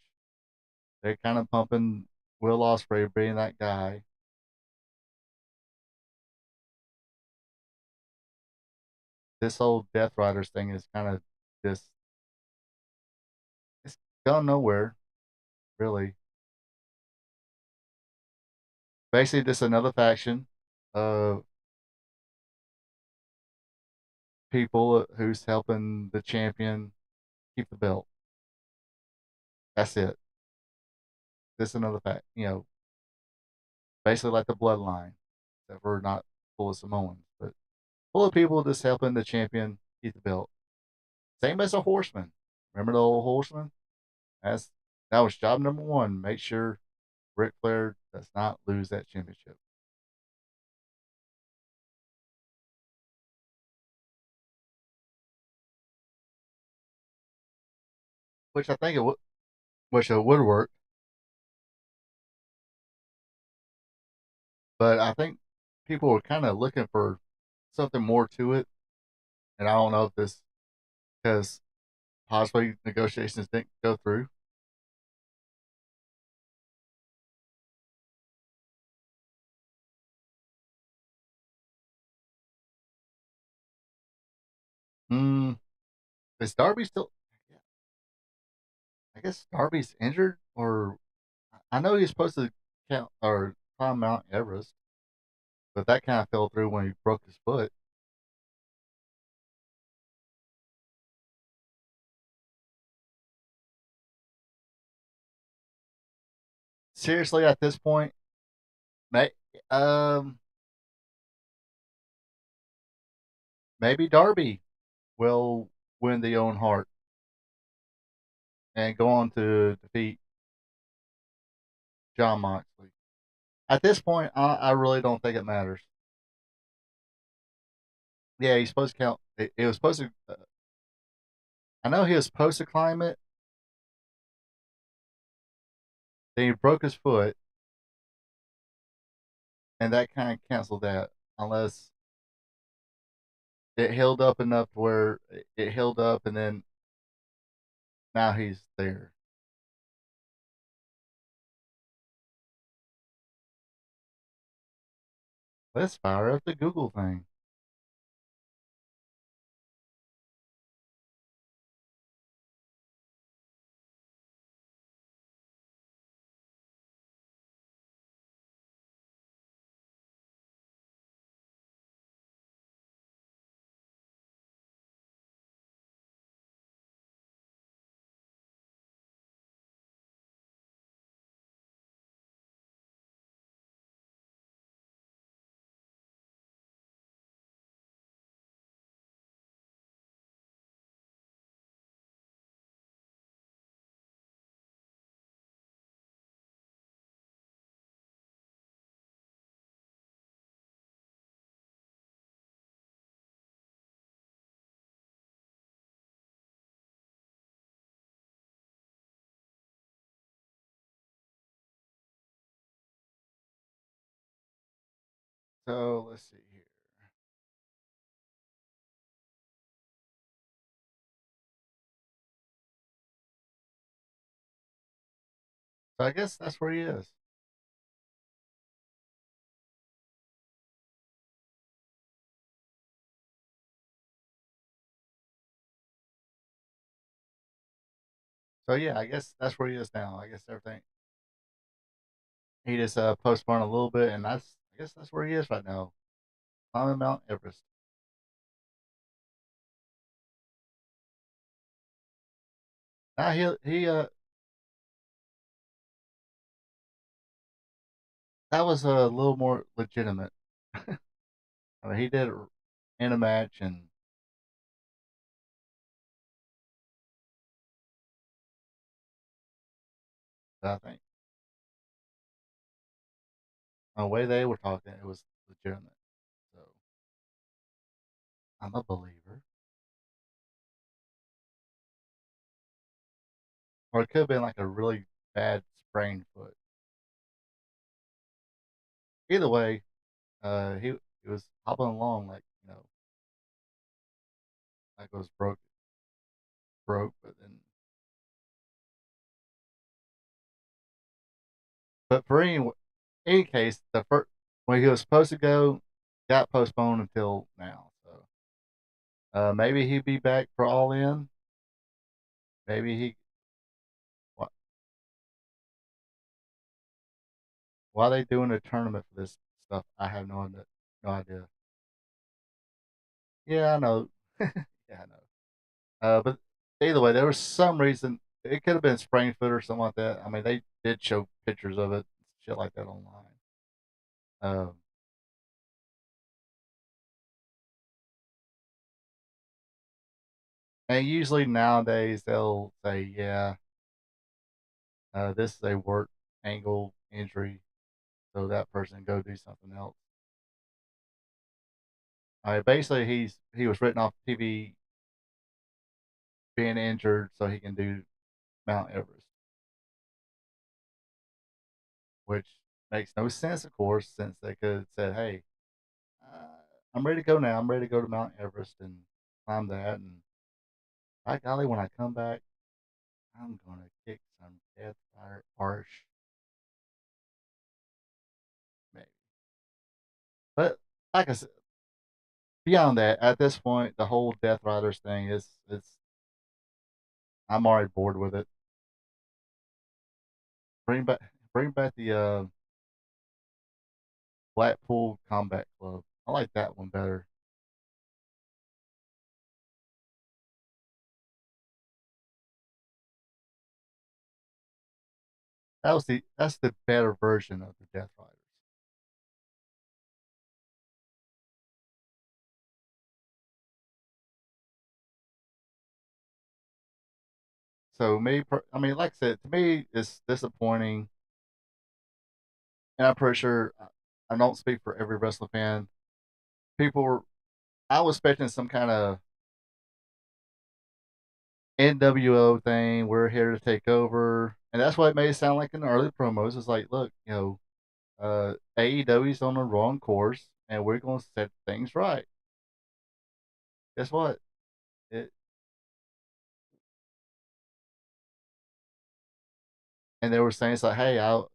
they're kind of pumping Will Ospreay being that guy. This whole Death Riders thing is kind of just it's gone nowhere, really. Basically, just another faction of people who's helping the champion keep the belt. That's it. This is another fact, basically like the bloodline, except for not full of Samoans, but full of people just helping the champion keep the belt. Same as a horseman. Remember the old horseman? That's that was job number one. Make sure Ric Flair does not lose that championship. Which I think it would, which it would work, but I think people were kind of looking for something more to it, and I don't know if this because possibly negotiations didn't go through. Hmm, is Darby still? I guess Darby's injured, or I know he's supposed to count or climb Mount Everest, but that kind of fell through when he broke his foot. Seriously, at this point, may, um, maybe Darby will win the Own Heart and go on to defeat John Moxley. At this point, I really don't think it matters. Yeah, he's supposed to count. It was supposed to. I know he was supposed to climb it. Then he broke his foot, and that kind of canceled that. Unless it healed up enough to where it healed up, and then now he's there. Let's fire up the Google thing. So let's see here. So I guess that's where he is. So yeah, I guess that's where he is now. I guess everything he just postponed a little bit, and I guess that's where he is right now, climbing Mount Everest. Now he that was a little more legitimate. I mean, he did it in a match, and I think The way they were talking, it was legitimate. So I'm a believer. Or it could have been like a really bad sprained foot. Either way, he was hobbling along like like it was broke, but then for any case, the first when he was supposed to go got postponed until now. So maybe he'd be back for All In. Maybe he why, why are they doing a tournament for this stuff? I have no idea. Yeah, I know. Yeah, I know. But either way, there was some reason it could have been sprained foot or something like that. I mean, they did show pictures of it, shit like that online. Um, and usually nowadays they'll say, yeah, this is a work angle injury, so that person go do something else. Basically, he was written off TV being injured, so he can do Mount Everest, which makes no sense, of course, since they could have said, hey, I'm ready to go now. I'm ready to go to Mount Everest and climb that. And by golly, when I come back, I'm going to kick some death fire arch, maybe. But like I said, beyond that, at this point, the whole Death Riders thing is it's I'm already bored with it. Bring back bring back the Blackpool Combat Club. I like that one better. That's the better version of the Death Riders. So I mean, like I said, to me, it's disappointing, and I'm pretty sure I don't speak for every wrestling fan. People were, I was expecting some kind of NWO thing. We're here to take over, and that's what it made it sound like in the early promos. It's like, look, AEW's on the wrong course, and we're going to set things right. Guess what? It and they were saying it's like, hey, I'll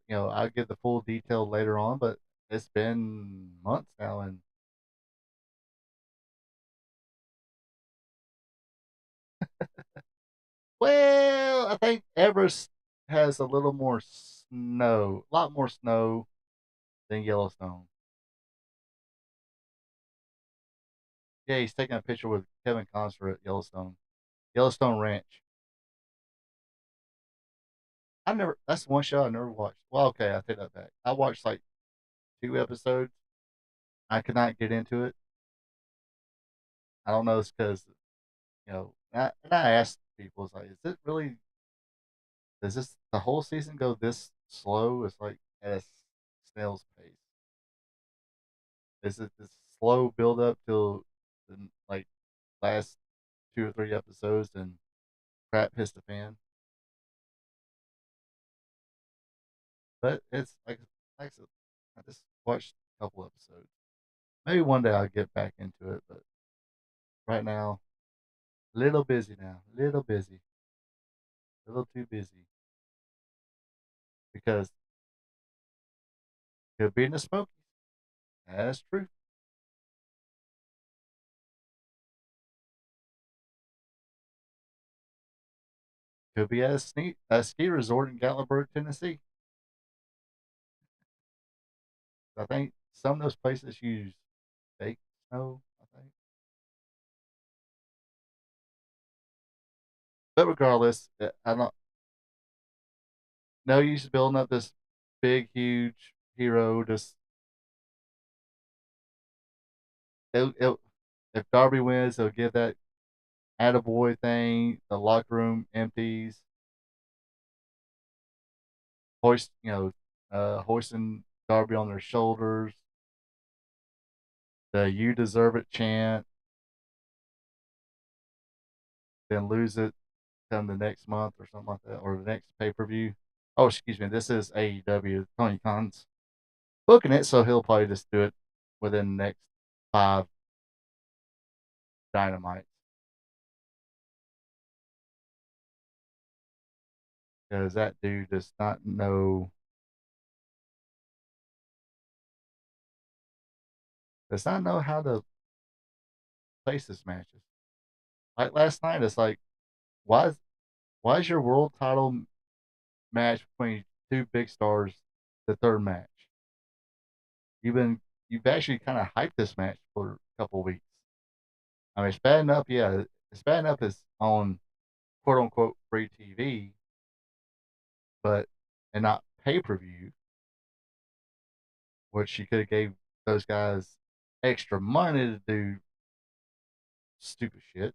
get the full detail later on, but it's been months now, and well, I think Everest has a little more snow, a lot more snow than Yellowstone. Yeah, he's taking a picture with Kevin Costner at Yellowstone Ranch. I never. That's one show I never watched. Well, okay, I take that back. I watched like 2 episodes. I could not get into it. I don't know. It's because and I asked people, it's like, is it really? Does this the whole season go this slow? It's like at a snail's pace. Is it this slow build up till the like last 2 or 3 episodes and crap hits the fan? But it's like I said, I just watched a couple episodes. Maybe one day I'll get back into it, but right now, little busy now, little too busy because could be in the Smokies. That's true. Could be at a ski resort in Gatlinburg, Tennessee. I think some of those places use fake snow. I think, but regardless, I don't no use building up this big, huge hero. Just it, if Darby wins, they'll give that attaboy thing. The locker room empties. Hoist, hoisting Darby on their shoulders, the "You deserve it" chant, then lose it come the next month or something like that, or the next pay per view. Oh, excuse me, this is AEW. Tony Khan's booking it, so he'll probably just do it within the next 5 Dynamites because that dude does not know how to place his matches. Like last night, it's like why is why is your world title match between two big stars the third match? You've actually kind of hyped this match for a couple of weeks. I mean, it's bad enough, yeah. It's bad enough it's on quote unquote free TV, but and not pay per view, which she could have gave those guys extra money to do stupid shit.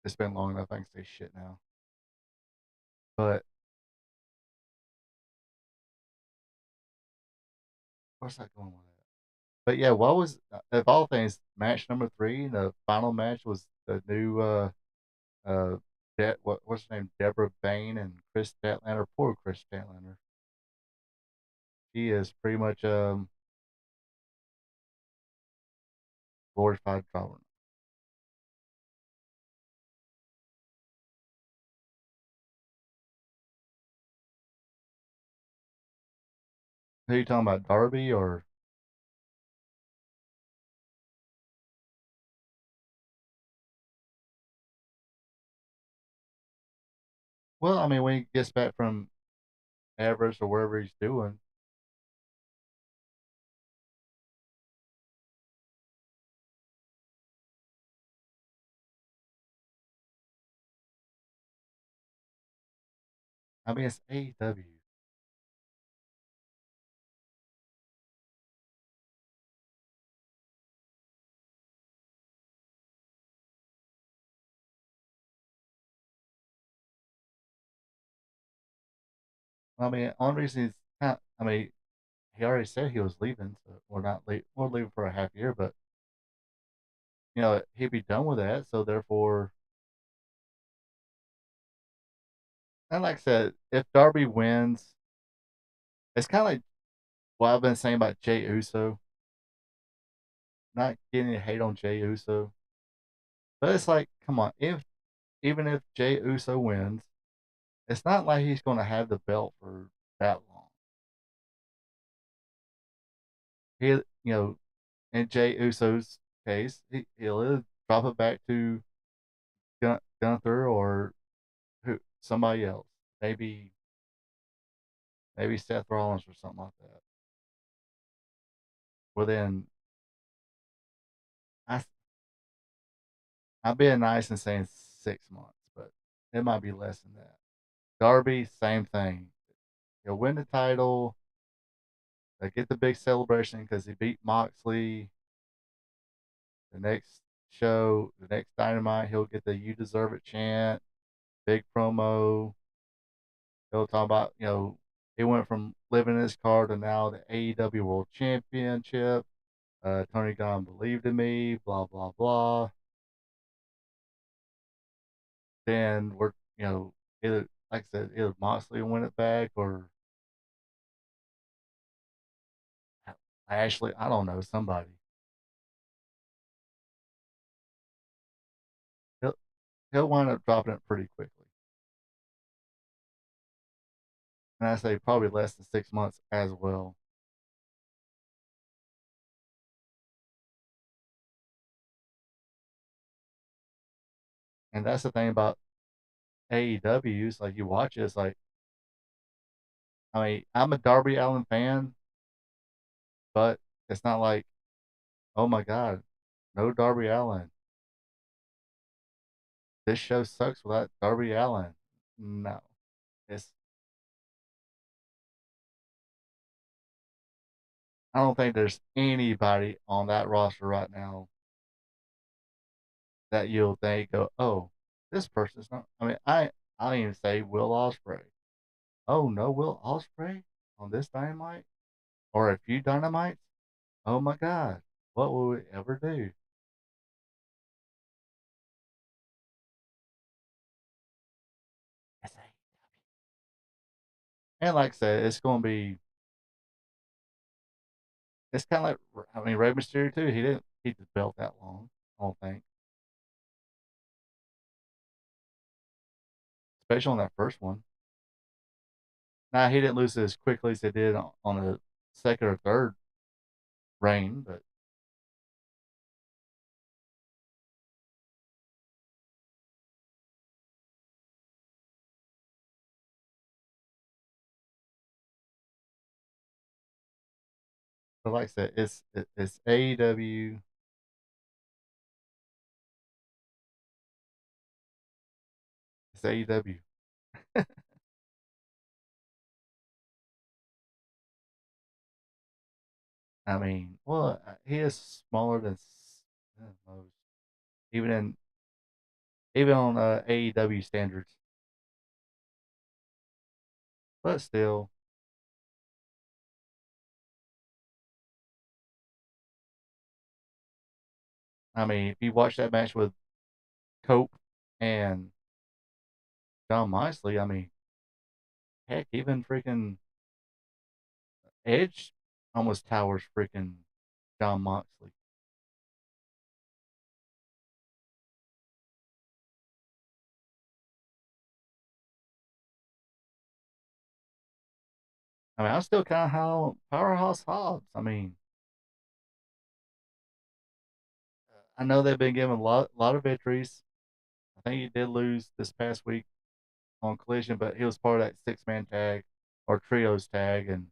It's been long enough. I can say shit now. But where's that going with that? But yeah, what was of all things match number 3? The final match was the new uh what's her name, Deborah Bain and Chris Statlander. Poor Chris Statlander. She is pretty much glorified drama. Who are you talking about, Darby or? Well, I mean, when he gets back from Everest or wherever he's doing, I mean, it's AEW. I mean, only reason I mean, he already said he was leaving, so we're not leave, we're leaving for a half year, but he'd be done with that. So therefore, and like I said, if Darby wins, it's kind of like what I've been saying about Jay Uso. Not getting to hate on Jay Uso, but it's like, come on, if even if Jay Uso wins, it's not like he's going to have the belt for that long. He, in Jay Uso's case, he'll either drop it back to Gunther or somebody else, maybe maybe Seth Rollins or something like that. Within, I I'm being nice and saying 6 months, but it might be less than that. Darby, same thing. He'll win the title. They get the big celebration because he beat Moxley. The next show, the next Dynamite, he'll get the "You Deserve It" chant, big promo. He'll talk about, he went from living in his car to now the AEW World Championship. Tony Khan believed in me, blah, blah, blah. Then either, like I said, either Moxley will win it back or Ashley. I don't know, somebody. He'll, he'll wind up dropping it pretty quickly. And I say probably less than 6 months as well. And that's the thing about AEWs. Like you watch it, it's like, I mean, I'm a Darby Allin fan, but it's not like, oh my God, no Darby Allin. This show sucks without Darby Allin. No, it's. I don't think there's anybody on that roster right now that you'll think, go, oh, this person's not. I mean, I don't even say Will Ospreay. Oh no, Will Ospreay? on this dynamite or a few dynamites, oh my god, what will we ever do? And like I said, it's going to be. It's kind of like I mean, Rey Mysterio too. He didn't keep his belt that long. I don't think, especially on that first one. Now he didn't lose it as quickly as they did on the second or third reign, but like I said, it's AEW. It's AEW. I mean, well, he is smaller than most, even in even on AEW standards. But still, I mean, if you watch that match with Cope and John Moxley, I mean, heck, even freaking Edge almost towers freaking John Moxley. I mean, I'm still kind of how Powerhouse Hobbs. I mean, I know they've been given lot of victories. I think he did lose this past week on Collision, but he was part of that 6-man tag or trios tag, and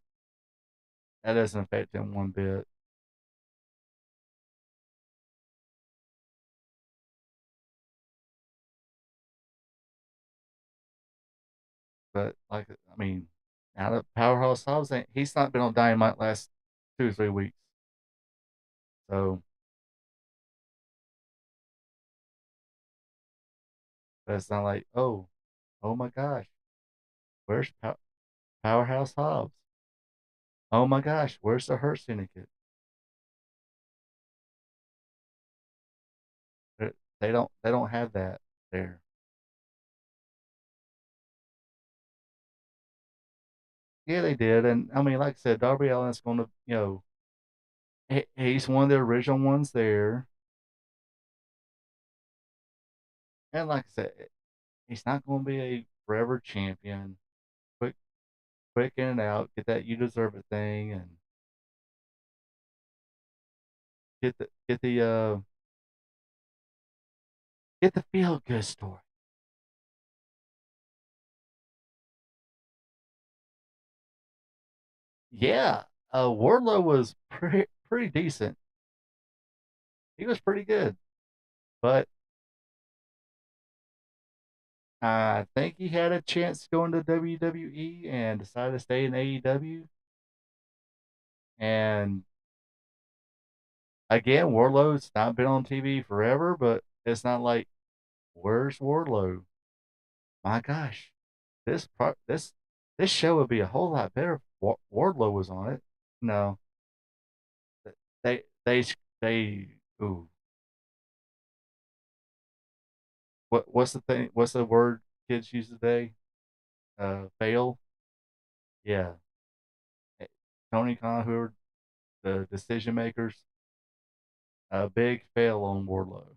that doesn't affect him one bit. But like, I mean, out of Powerhouse Hobbs, he's not been on Dynamite last 2 or 3 weeks, so that's not like, oh my gosh, where's Powerhouse Hobbs? Oh my gosh, where's the Hurt Syndicate? They don't have that there. Yeah, they did, and I mean, like I said, Darby Allin's going to, he's one of the original ones there, and like I said, he's not going to be a forever champion. Quick, quick in and out, get that you deserve it thing, and get the feel good story. Yeah, Wardlow was pretty decent. He was pretty good, but I think he had a chance to go into WWE and decided to stay in AEW. And again, Wardlow's not been on TV forever, but it's not like where's Wardlow? My gosh, this part this show would be a whole lot better if Wardlow was on it. No, they they they ooh, what's the thing? What's the word kids use today? Fail. Yeah, Eh, Tony Khan, whoever the decision makers, a big fail on Wardlow.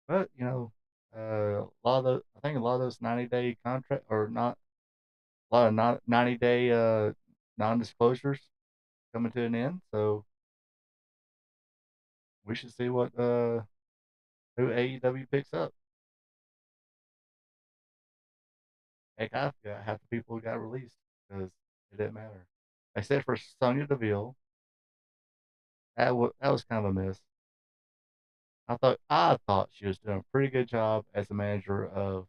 But a lot of I think a lot of those 90-day contract or not a lot of 90-day non-disclosures coming to an end. So we should see what who AEW picks up. Heck, I forgot half the people who got released because it didn't matter, except for Sonya Deville. That was kind of a miss. I thought she was doing a pretty good job as a manager of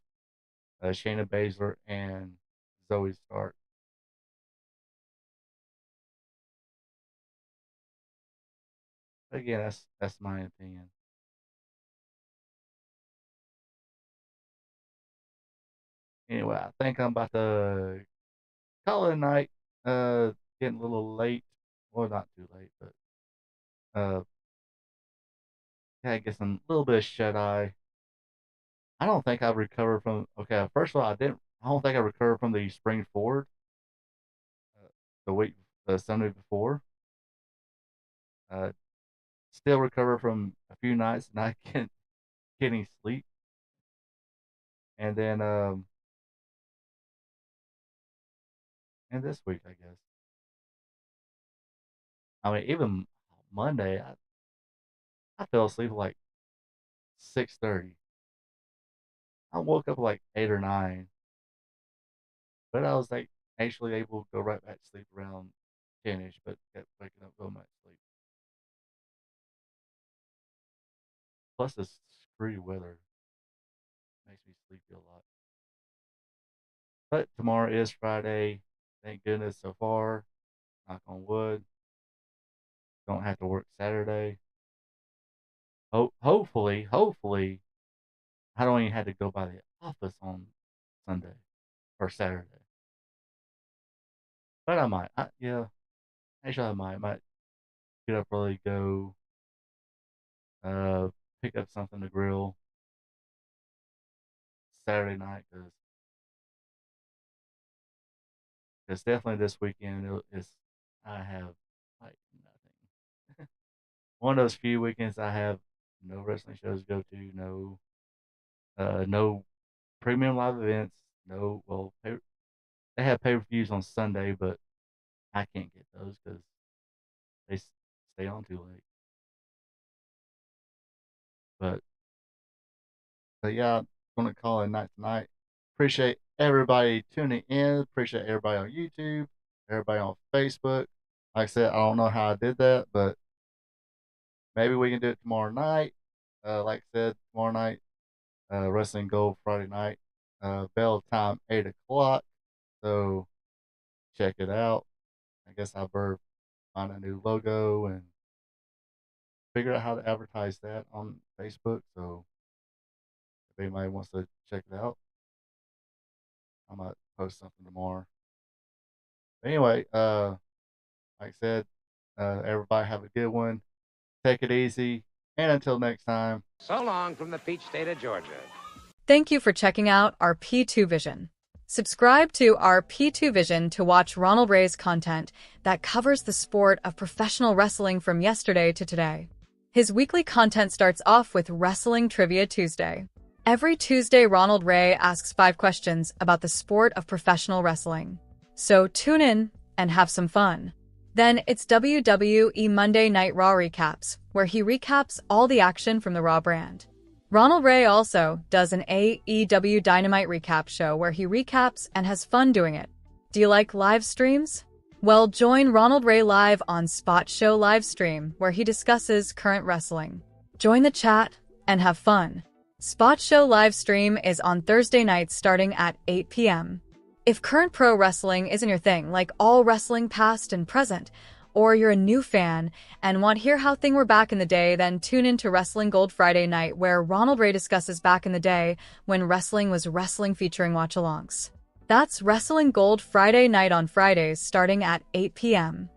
Shayna Baszler and Zoe Stark. Again, that's my opinion. Anyway, I think I'm about to call it a night. Getting a little late. Well, not too late, but yeah, get some little bit of shut eye. I don't think I've recovered from. Okay, first of all, I didn't. I don't think I recovered from the spring forward the week, the Sunday before. Uh, Still recover from a few nights not getting sleep, and then and this week, I guess. I mean, even Monday, I fell asleep at like 6:30. I woke up like 8 or 9, but I was like actually able to go right back to sleep around 10ish, but kept waking up, going back to sleep. Plus, this screwy weather makes me sleepy a lot. But tomorrow is Friday. Thank goodness so far. Knock on wood. Don't have to work Saturday. Hopefully, I don't even have to go by the office on Sunday or Saturday. But I might. Yeah, actually, I might get up early, go uh, pick up something to grill Saturday night because definitely this weekend is I have like nothing. One of those few weekends I have no wrestling shows to go to, no premium live events, no they have pay per views on Sunday, but I can't get those because they stay on too late. But yeah, I'm gonna call it a night tonight. Appreciate everybody tuning in. Appreciate everybody on YouTube, everybody on Facebook. Like I said, I don't know how I did that, but maybe we can do it tomorrow night. Like I said, tomorrow night, Wrestling Gold Friday night. Bell time 8 o'clock. So check it out. I guess I'll find a new logo and figure out how to advertise that on Facebook. So if anybody wants to check it out, I might post something tomorrow. But anyway, like I said, everybody have a good one. Take it easy. And until next time. So long from the peach state of Georgia. Thank you for checking out our P2 Vision. Subscribe to our P2 Vision to watch Ronald Ray's content that covers the sport of professional wrestling from yesterday to today. His weekly content starts off with Wrestling Trivia Tuesday. Every Tuesday, Ronald Ray asks 5 questions about the sport of professional wrestling. So tune in and have some fun. Then it's WWE Monday Night Raw recaps, where he recaps all the action from the Raw brand. Ronald Ray also does an AEW Dynamite recap show where he recaps and has fun doing it. Do you like live streams? Well, join Ronald Ray live on Spot Show Livestream, where he discusses current wrestling. Join the chat and have fun. Spot Show Livestream is on Thursday nights starting at 8 p.m. If current pro wrestling isn't your thing, like all wrestling past and present, or you're a new fan and want to hear how things were back in the day, then tune in to Wrestling Gold Friday night, where Ronald Ray discusses back in the day when wrestling was wrestling, featuring watch-alongs. That's Wrestling Gold Friday night on Fridays starting at 8 p.m.